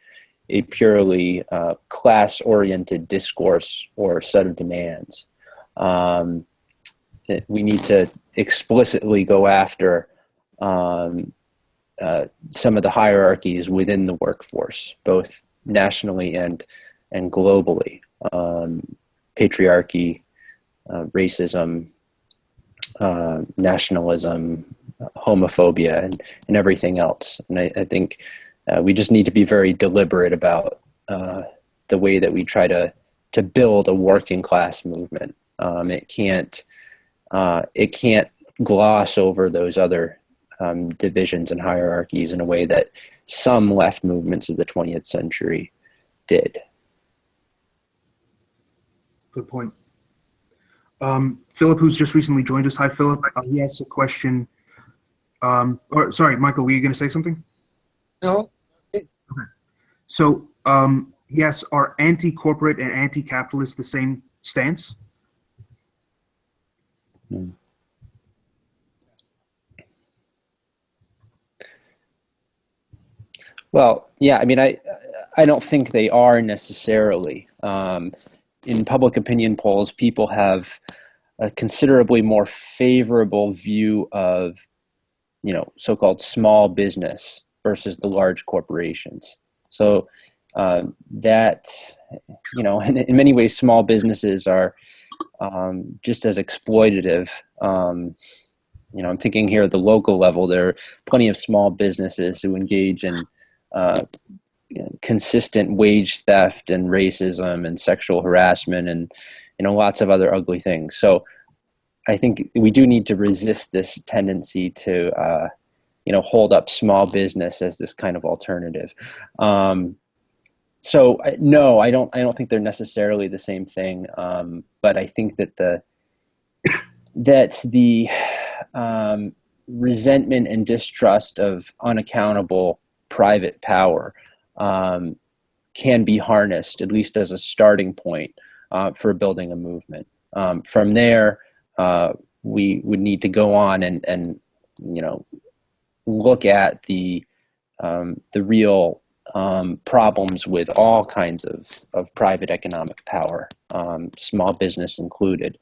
purely class-oriented discourse or set of demands. We need to explicitly go after some of the hierarchies within the workforce, both nationally and globally. Patriarchy, racism, nationalism, homophobia, and everything else. And I think we just need to be very deliberate about the way that we try to build a working class movement. It can't gloss over those other divisions and hierarchies in a way that some left movements of the 20th century did. Good point. Philip, who's just recently joined us. Hi, Philip. He has a question. Or sorry, Michael, were you going to say something? No. Okay. So yes, are anti-corporate and anti-capitalist the same stance? Well, yeah, I mean, I don't think they are necessarily. In public opinion polls, people have a considerably more favorable view of, so-called small business versus the large corporations. So that, in many ways, small businesses are just as exploitative. I'm thinking here at the local level, there are plenty of small businesses who engage in consistent wage theft and racism and sexual harassment and lots of other ugly things. So I think we do need to resist this tendency to hold up small business as this kind of alternative. So no, I don't think they're necessarily the same thing. But I think that the resentment and distrust of unaccountable private power can be harnessed, at least as a starting point for building a movement. From there, we would need to go on and look at the real problems with all kinds of private economic power, small business included.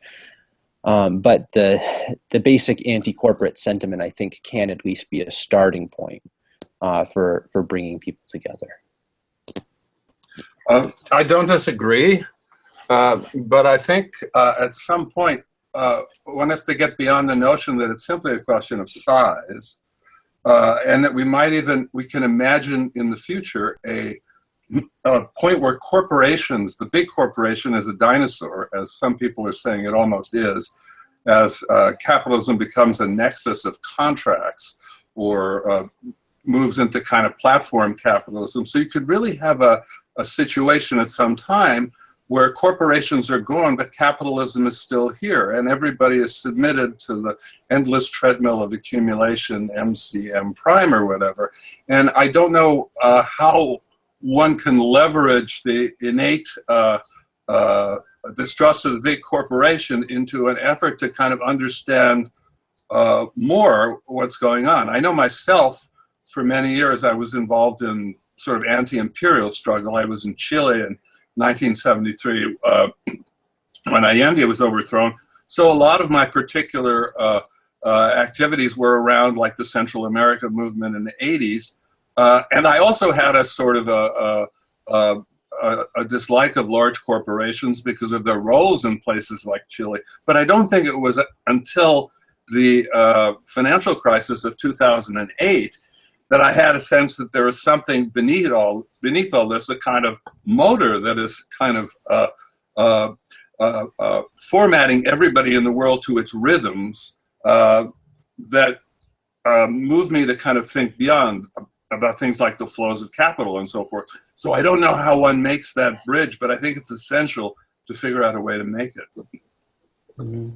But the basic anti-corporate sentiment, I think, can at least be a starting point for bringing people together. I don't disagree, but I think at some point one has to get beyond the notion that it's simply a question of size, and that we can imagine in the future a point where corporations, the big corporation is a dinosaur, as some people are saying it almost is, as capitalism becomes a nexus of contracts or moves into kind of platform capitalism. So you could really have a situation at some time where corporations are gone, but capitalism is still here, and everybody is submitted to the endless treadmill of accumulation, MCM prime or whatever. And I don't know how one can leverage the innate distrust of the big corporation into an effort to kind of understand more what's going on. I know myself, for many years, I was involved in sort of anti-imperial struggle. I was in Chile in 1973 when Allende was overthrown. So a lot of my particular activities were around like the Central America movement in the 80s. And I also had a sort of a dislike of large corporations because of their roles in places like Chile. But I don't think it was until the financial crisis of 2008 that I had a sense that there is something beneath all this, a kind of motor that is kind of formatting everybody in the world to its rhythms that move me to kind of think beyond about things like the flows of capital and so forth. So I don't know how one makes that bridge, but I think it's essential to figure out a way to make it. Mm-hmm.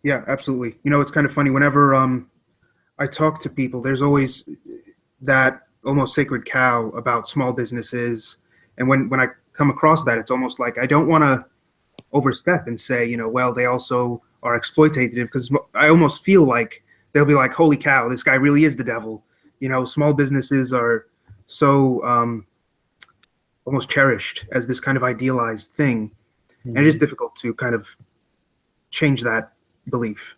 Yeah, absolutely. It's kind of funny. Whenever I talk to people, there's always that almost sacred cow about small businesses. And when I come across that, it's almost like I don't want to overstep and say, well, they also are exploitative, because I almost feel like they'll be like, holy cow, this guy really is the devil. Small businesses are so almost cherished as this kind of idealized thing. Mm-hmm. And it is difficult to kind of change that belief.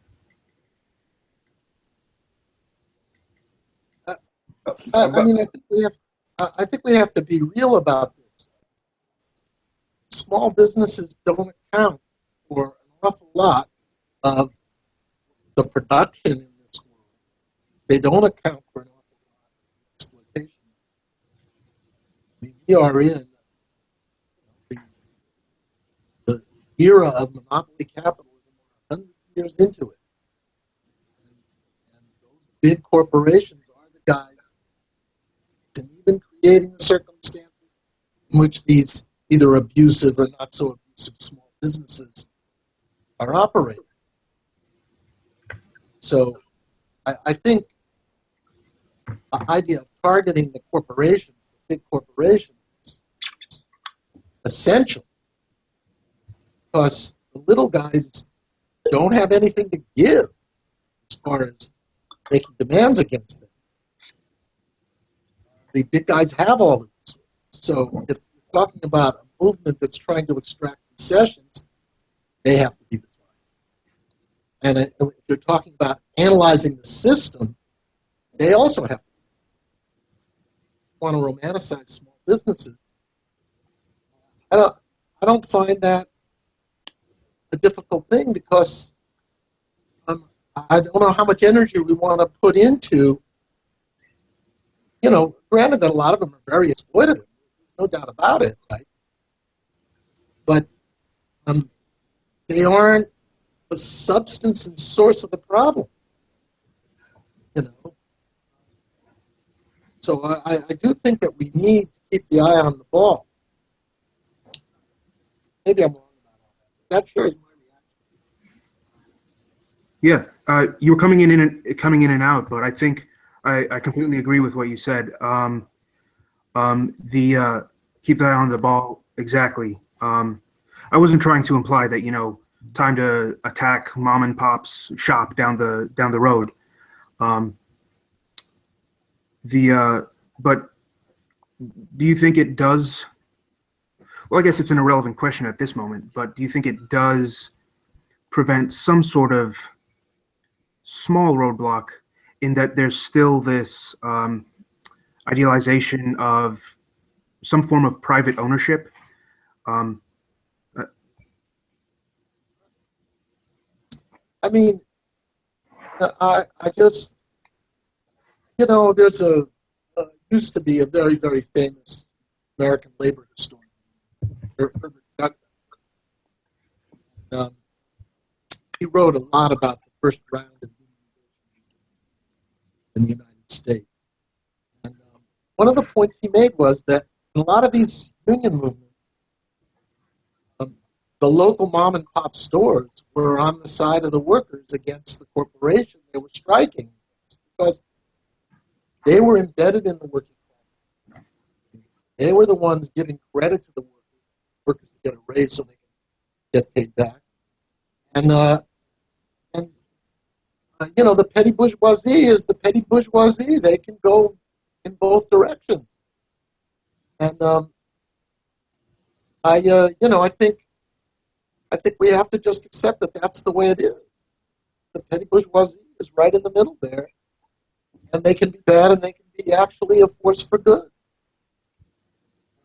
I think we have to be real about this. Small businesses don't account for an awful lot of the production in this world. They don't account for an awful lot of exploitation. We are in the era of monopoly capitalism. 100 years into it, and those big corporations are the guys who can even creating the circumstances in which these either abusive or not so abusive small businesses are operating. So I think the idea of targeting the corporations, the big corporations, is essential because the little guys don't have anything to give as far as making demands against them. The big guys have all the resources. So if you're talking about a movement that's trying to extract concessions, they have to be the target. And if you're talking about analyzing the system, they also have to want to romanticize small businesses. I don't find that a difficult thing because I don't know how much energy we want to put into, granted that a lot of them are very exploitative, no doubt about it, right? But they aren't the substance and source of the problem, So I do think that we need to keep the eye on the ball. Maybe I'm wrong about all that. That sure is my reaction. Yeah, you were coming in and out, but I think I completely agree with what you said. Keep the eye on the ball, exactly. I wasn't trying to imply that time to attack mom and pop's shop down the road. But do you think it does? Well, I guess it's an irrelevant question at this moment. But do you think it does prevent some sort of small roadblock in that there's still this idealization of some form of private ownership? I mean, I just, there's used to be a very, very famous American labor historian, Herbert Jacobin. He wrote a lot about the first round of unionization in the United States. And one of the points he made was that in a lot of these union movements, the local mom and pop stores were on the side of the workers against the corporation they were striking because they were embedded in the working class. They were the ones giving credit to the workers to get a raise so they can get paid back. And the petty bourgeoisie is the petty bourgeoisie. They can go in both directions. And I think we have to just accept that that's the way it is. The petty bourgeoisie is right in the middle there. And they can be bad and they can be actually a force for good.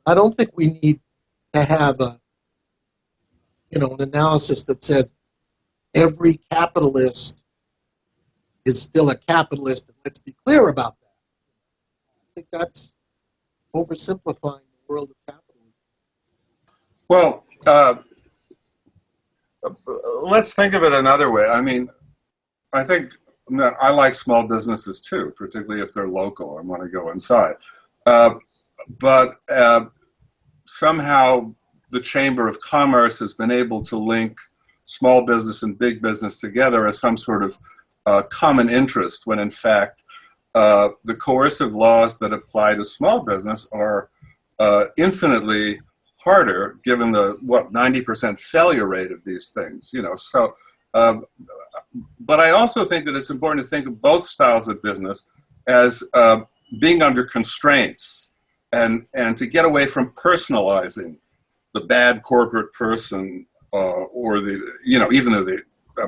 I don't think we need to have an analysis that says every capitalist is still a capitalist, and let's be clear about that. I think that's oversimplifying the world of capitalism. Well, let's think of it another way. I mean, I think I like small businesses too, particularly if they're local and want to go inside. But somehow the Chamber of Commerce has been able to link small business and big business together as some sort of common interest, when in fact the coercive laws that apply to small business are infinitely harder, given the 90% failure rate of these things. So. But I also think that it's important to think of both styles of business as being under constraints, and to get away from personalizing the bad corporate person, or even though the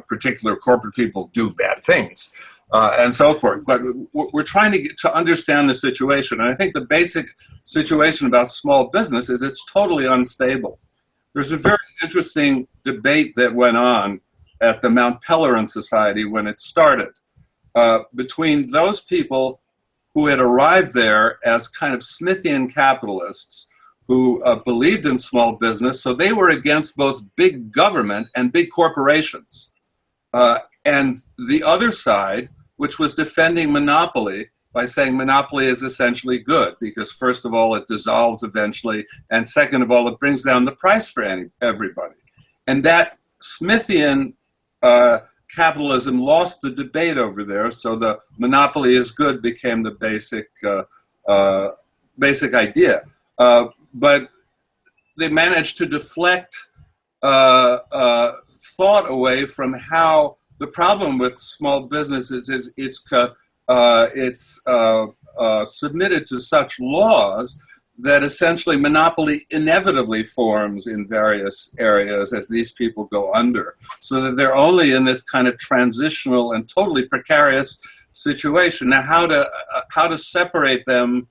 particular corporate people do bad things, and so forth. But we're trying to get to understand the situation, and I think the basic situation about small business is it's totally unstable. There's a very interesting debate that went on at the Mount Pelerin Society when it started, between those people who had arrived there as kind of Smithian capitalists who believed in small business, so they were against both big government and big corporations. And the other side, which was defending monopoly by saying monopoly is essentially good because, first of all, it dissolves eventually, and second of all, it brings down the price for everybody. And that Smithian capitalism lost the debate over there, so the monopoly is good became the basic idea. But they managed to deflect thought away from how the problem with small businesses is it's submitted to such laws that essentially monopoly inevitably forms in various areas as these people go under, so that they're only in this kind of transitional and totally precarious situation. Now, how to separate them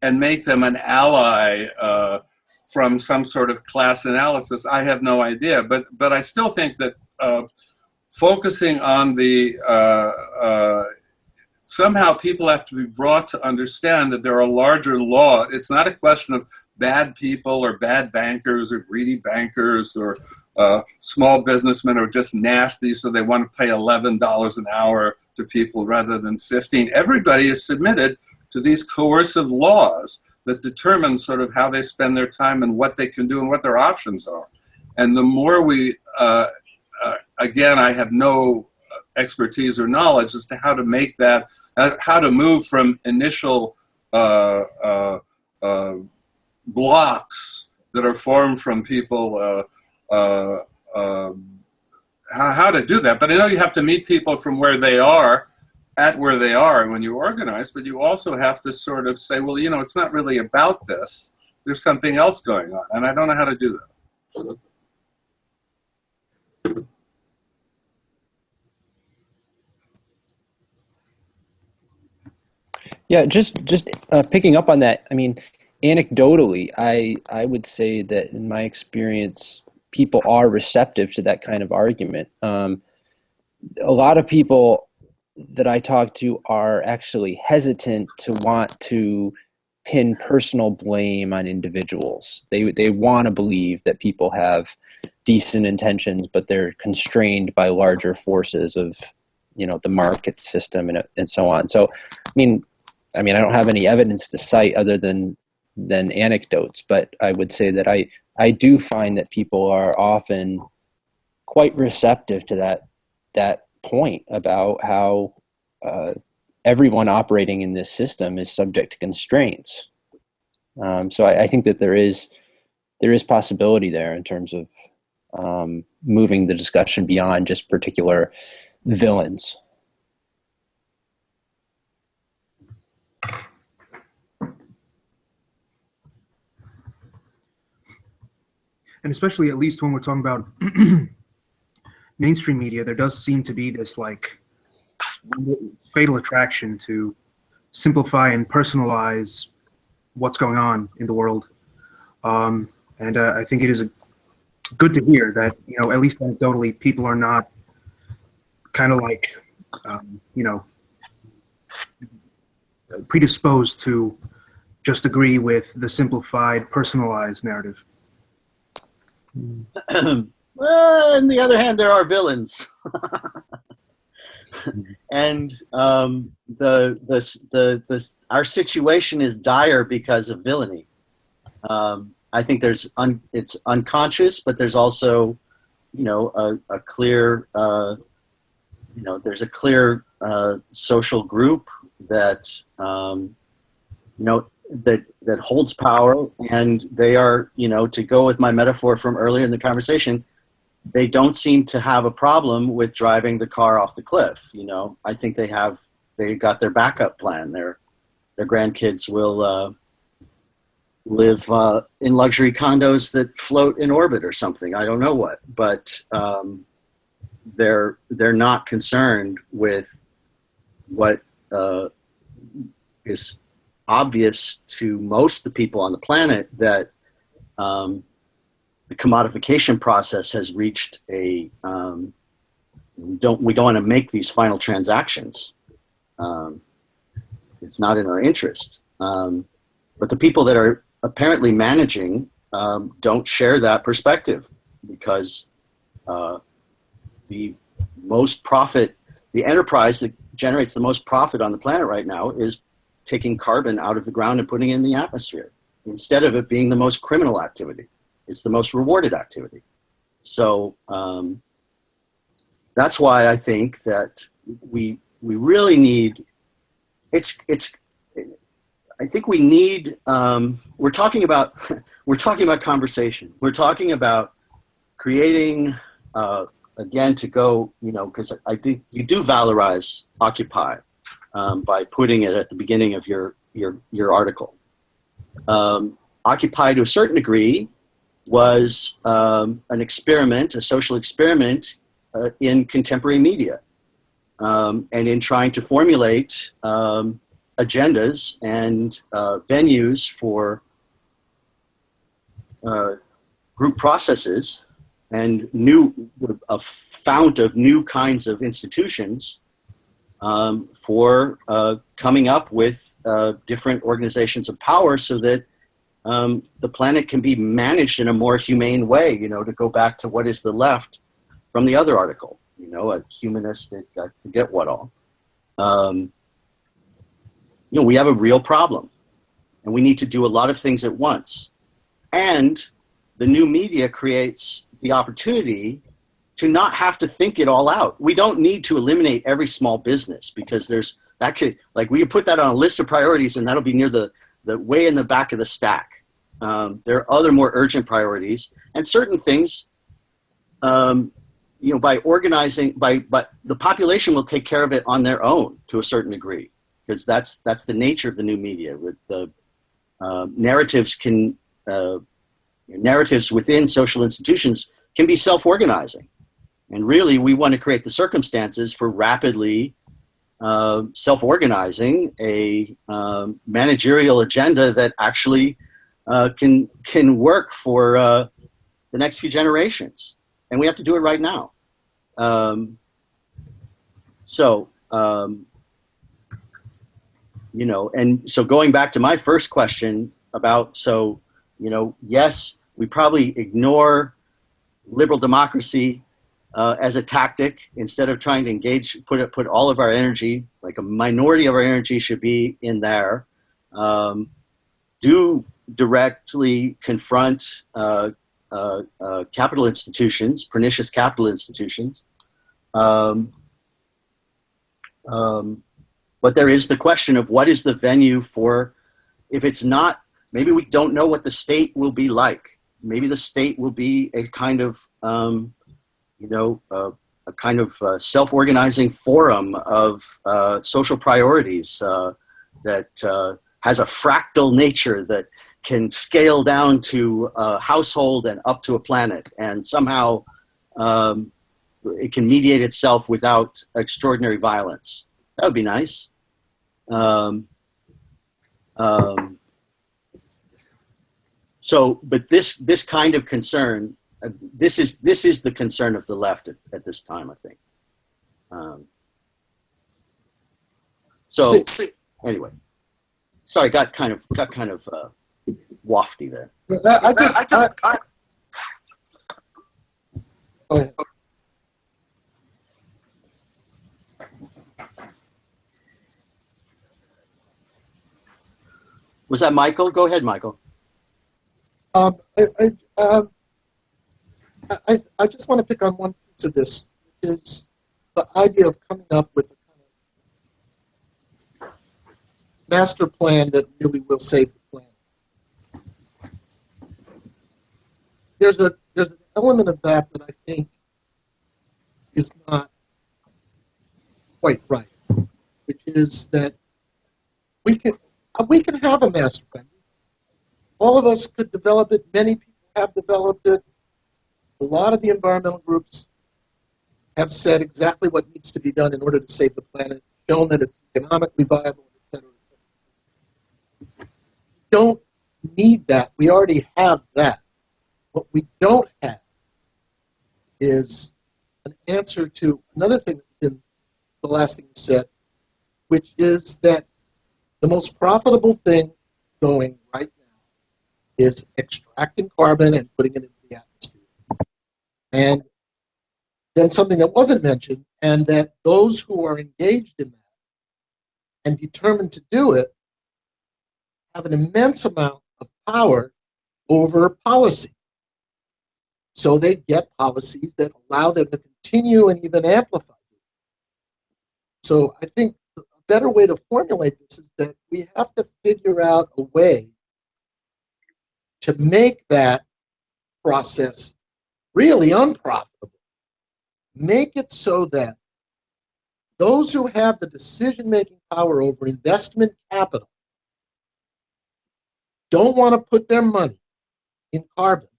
and make them an ally from some sort of class analysis, I have no idea. But I still think that focusing on the somehow people have to be brought to understand that there are larger laws. It's not a question of bad people or bad bankers or greedy bankers or small businessmen are just nasty, so they want to pay $11 an hour to people rather than 15. Everybody is submitted to these coercive laws that determine sort of how they spend their time and what they can do and what their options are. And the more we, again, I have no expertise or knowledge as to how to make that, how to move from initial blocks that are formed from people, how to do that. But I know you have to meet people from where they are, at where they are when you organize, but you also have to sort of say, well, you know, it's not really about this. There's something else going on, and I don't know how to do that. Yeah, just picking up on that, I mean, anecdotally, I would say that in my experience, people are receptive to that kind of argument. A lot of people that I talk to are actually hesitant to want to pin personal blame on individuals. They want to believe that people have decent intentions, but they're constrained by larger forces of, you know, the market system and so on. So, I mean, I don't have any evidence to cite other than anecdotes, but I would say that I do find that people are often quite receptive to that point about how everyone operating in this system is subject to constraints. So I think that there is possibility there in terms of moving the discussion beyond just particular villains. And especially, at least when we're talking about mainstream media, there does seem to be this like fatal attraction to simplify and personalize what's going on in the world. And I think it is good to hear that, you know, at least anecdotally, people are not kind of like, you know, predisposed to just agree with the simplified, personalized narrative. Well, on the other hand, there are villains, and our situation is dire because of villainy. I think it's unconscious, but there's also, you know, a clear, you know, there's a clear social group that, you know, that holds power, and they are, you know, to go with my metaphor from earlier in the conversation, they don't seem to have a problem with driving the car off the cliff. You know, I think they got their backup plan. Their grandkids will live in luxury condos that float in orbit or something. I don't know what, but they're not concerned with what is obvious to most of the people on the planet, that the commodification process has reached a we don't want to make these final transactions. It's not in our interest. But the people that are apparently managing don't share that perspective, because the most profit, the enterprise generates the most profit on the planet right now is taking carbon out of the ground and putting it in the atmosphere. Instead of it being the most criminal activity, it's the most rewarded activity. So that's why I think that we really need, I think we need, we're talking about conversation. We're talking about creating, again, to go, because I think you do valorize Occupy by putting it at the beginning of your article. Occupy, to a certain degree, was an experiment, a social experiment in contemporary media, and in trying to formulate agendas and venues for group processes and a fount of new kinds of institutions for coming up with different organizations of power so that the planet can be managed in a more humane way, to go back to what is the left from the other article, a humanistic, I forget what all. We have a real problem and we need to do a lot of things at once. And the new media creates the opportunity to not have to think it all out. We don't need to eliminate every small business because we could put that on a list of priorities and that'll be near the way in the back of the stack. There are other more urgent priorities and certain things, by organizing, but the population will take care of it on their own to a certain degree, because that's the nature of the new media. With the narratives within social institutions can be self-organizing. And really, we want to create the circumstances for rapidly self-organizing a managerial agenda that actually can work for the next few generations. And we have to do it right now. And so going back to my first question about, yes, we probably ignore liberal democracy as a tactic instead of trying to engage, put all of our energy, like a minority of our energy should be in there. Do directly confront capital institutions, pernicious capital institutions. But there is the question of what is the venue for, if it's not, maybe we don't know what the state will be like. Maybe the state will be a kind of, self-organizing forum of social priorities that has a fractal nature that can scale down to a household and up to a planet, and somehow it can mediate itself without extraordinary violence. That would be nice. But this kind of concern, this is the concern of the left at this time, I think. Anyway, sorry, got kind of wafty there. Go ahead. Was that Michael? Go ahead, Michael. I just want to pick on one piece of this, which is the idea of coming up with a kind of master plan that really will save the planet. There's an element of that I think is not quite right, which is that we can have a master plan. All of us could develop it. Many people have developed it. A lot of the environmental groups have said exactly what needs to be done in order to save the planet, shown that it's economically viable, et cetera, et cetera. We don't need that. We already have that. What we don't have is an answer to another thing in the last thing you said, which is that the most profitable thing going right now is extracting carbon and putting it into the atmosphere. And then something that wasn't mentioned, and that those who are engaged in that and determined to do it have an immense amount of power over policy. So they get policies that allow them to continue and even amplify it. So I think a better way to formulate this is that we have to figure out a way to make that process really unprofitable. Make it so that those who have the decision-making power over investment capital don't want to put their money in carbon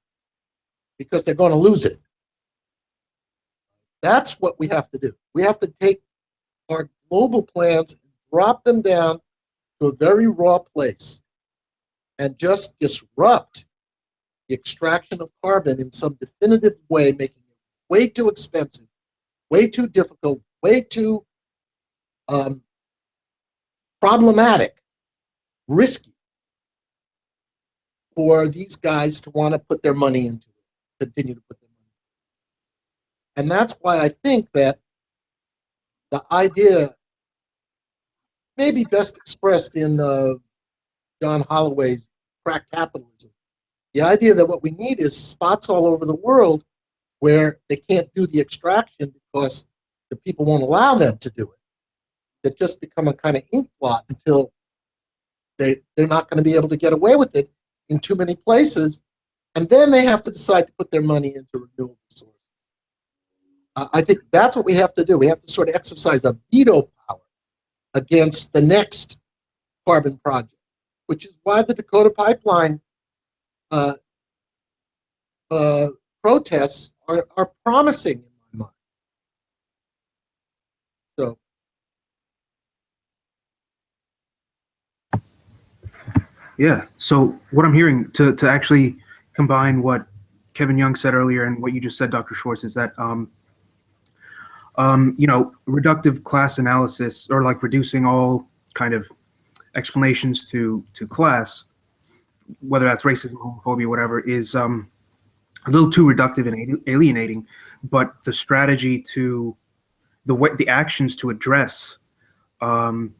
because they're going to lose it. That's what we have to do. We have to take our global plans and drop them down to a very raw place and just disrupt the extraction of carbon in some definitive way, making it way too expensive, way too difficult, way too problematic, risky for these guys to want to put their money into it, continue to put their money into it. And that's why I think that the idea may be best expressed in John Holloway's Crack Capitalism. The idea that what we need is spots all over the world where they can't do the extraction because the people won't allow them to do it. That just become a kind of ink blot until they're not going to be able to get away with it in too many places, and then they have to decide to put their money into renewable sources. I think that's what we have to do. We have to sort of exercise a veto power against the next carbon project, which is why the Dakota Pipeline protests are promising in my mind. So. Yeah. So what I'm hearing, to actually combine what Kevin Young said earlier and what you just said, Dr. Schwartz, is that reductive class analysis, or like reducing all kind of explanations to class, whether that's racism, homophobia, whatever, is a little too reductive and alienating. But the strategy to the actions to address the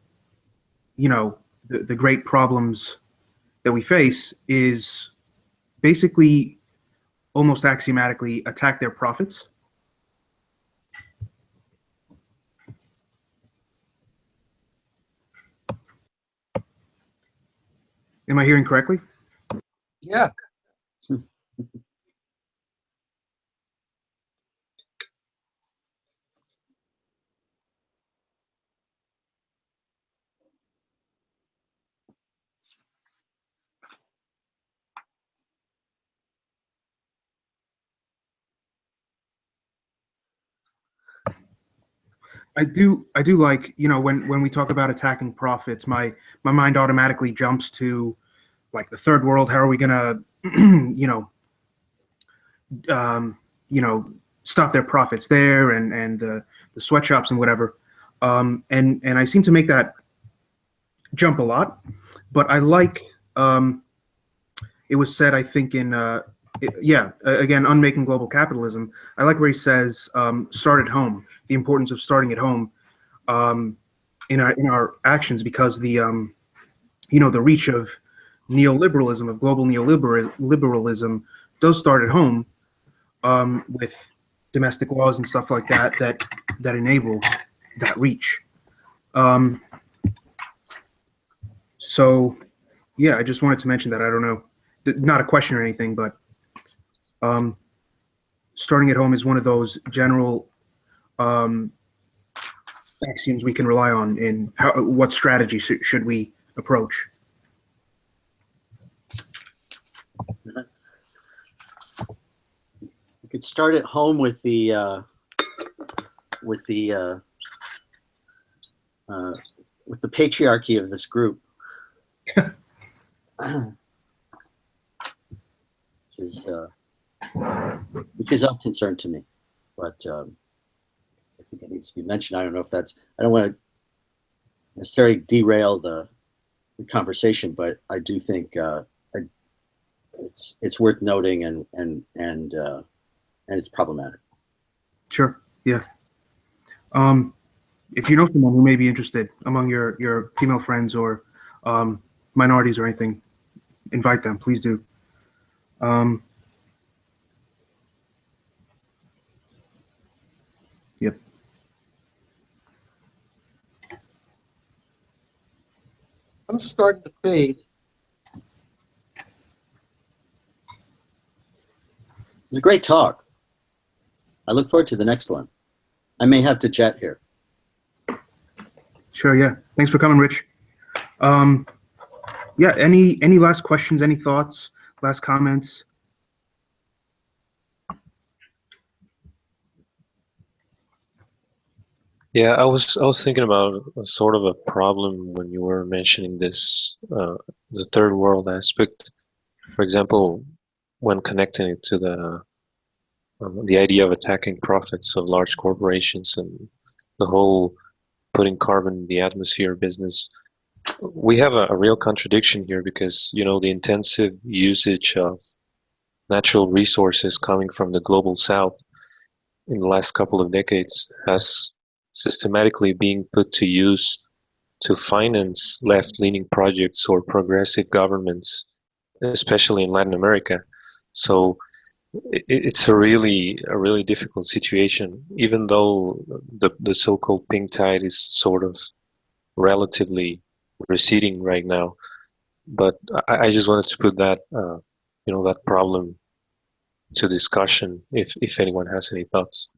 great problems that we face is basically almost axiomatically attack their profits. Am I hearing correctly? Yeah. I do like, when we talk about attacking profits, my mind automatically jumps to like the third world. How are we gonna stop their profits there, and the sweatshops and whatever, and I seem to make that jump a lot, but I like it was said, I think, in again, Unmaking Global Capitalism, I like where he says start at home, the importance of starting at home in our actions, because the reach of neoliberalism, of global neoliberalism, does start at home, with domestic laws and stuff like that enable that reach. So yeah, I just wanted to mention that. I don't know, not a question or anything, but starting at home is one of those general axioms we can rely on in what strategy should we approach. You could start at home with the patriarchy of this group, which is of concern to me, but I think it needs to be mentioned. I don't know if that's. I don't want to necessarily derail the conversation, but I do think it's worth noting, and it's problematic. Sure. Yeah. if you know someone who may be interested among your female friends or minorities or anything, invite them. Please do. Yep. I'm starting to fade. It was a great talk. I look forward to the next one. I may have to jet here. Sure. Yeah. Thanks for coming, Rich. Yeah. Any last questions? Any thoughts? Last comments? Yeah, I was thinking about a sort of a problem when you were mentioning this, the third world aspect. For example, when connecting it to the idea of attacking profits of large corporations and the whole putting carbon in the atmosphere business, we have a real contradiction here because, you know, the intensive usage of natural resources coming from the global south in the last couple of decades has systematically being put to use to finance left-leaning projects or progressive governments, especially in Latin America. So it's a really difficult situation, even though the so-called pink tide is sort of relatively receding right now. But I just wanted to put that you know, that problem to discussion if anyone has any thoughts.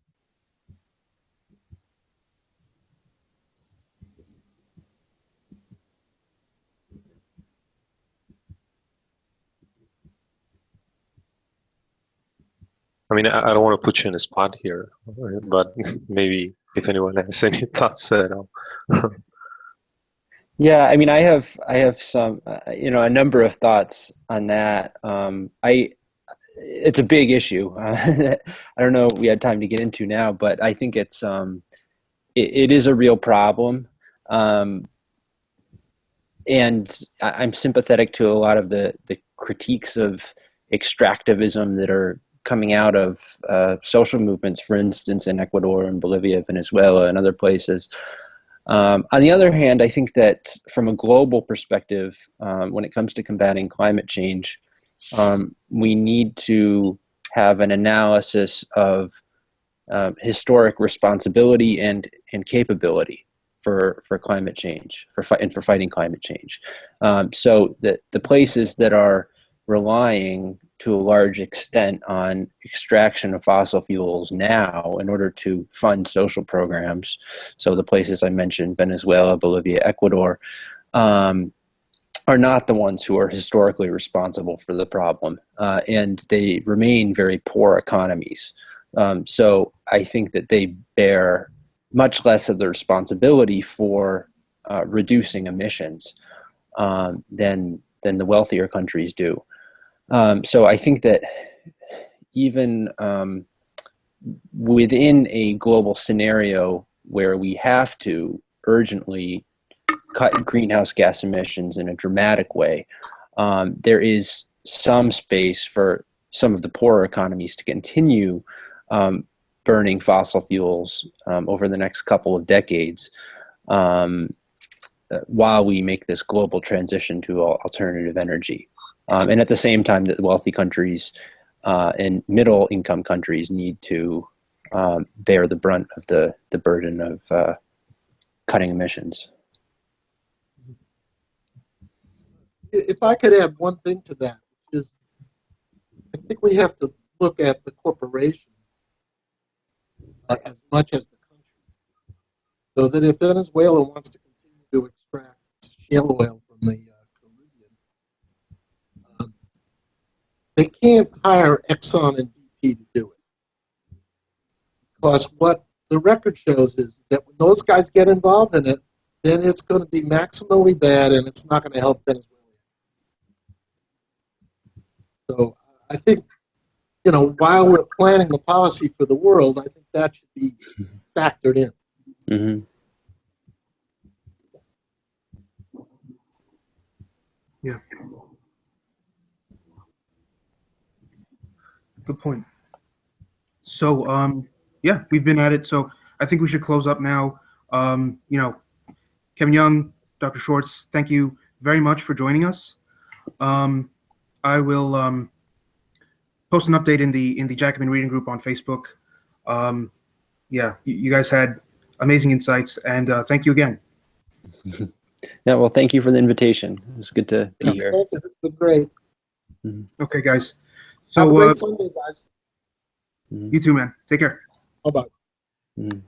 I mean, I don't want to put you in a spot here, but maybe if anyone has any thoughts at all. Yeah, I mean, I have some, you know, a number of thoughts on that. It's a big issue. I don't know if we had time to get into now, but I think it is a real problem. Um, and I'm sympathetic to a lot of the critiques of extractivism that are coming out of social movements, for instance, in Ecuador and Bolivia, Venezuela, and other places. On the other hand, I think that from a global perspective, when it comes to combating climate change, we need to have an analysis of historic responsibility and capability for climate change, for fighting climate change. So the places that are relying to a large extent on extraction of fossil fuels now in order to fund social programs, so the places I mentioned, Venezuela, Bolivia, Ecuador, are not the ones who are historically responsible for the problem, and they remain very poor economies. So I think that they bear much less of the responsibility for reducing emissions than the wealthier countries do. So I think that even within a global scenario where we have to urgently cut greenhouse gas emissions in a dramatic way, there is some space for some of the poorer economies to continue burning fossil fuels over the next couple of decades while we make this global transition to alternative energy. And at the same time that the wealthy countries and middle income countries need to bear the brunt of the burden of cutting emissions. If I could add one thing to that, which is I think we have to look at the corporations as much as the country. So that if Venezuela wants to continue to extract shale oil from the Caribbean, they can't hire Exxon and BP to do it. Because what the record shows is that when those guys get involved in it, then it's going to be maximally bad and it's not going to help Venezuela. So I think, you know, while we're planning the policy for the world, I think that should be factored in. Mm-hmm. Yeah. Good point. So, yeah, we've been at it. So I think we should close up now. You know, Kevin Young, Dr. Schwartz, thank you very much for joining us. I will post an update in the Jacobin Reading Group on Facebook. Yeah, you guys had amazing insights, and thank you again. Yeah, well, thank you for the invitation. It was good to be here. Thank you. This has been great. Okay, guys. Have a So great Sunday, guys. you too, man. Take care. Bye-bye. Mhm.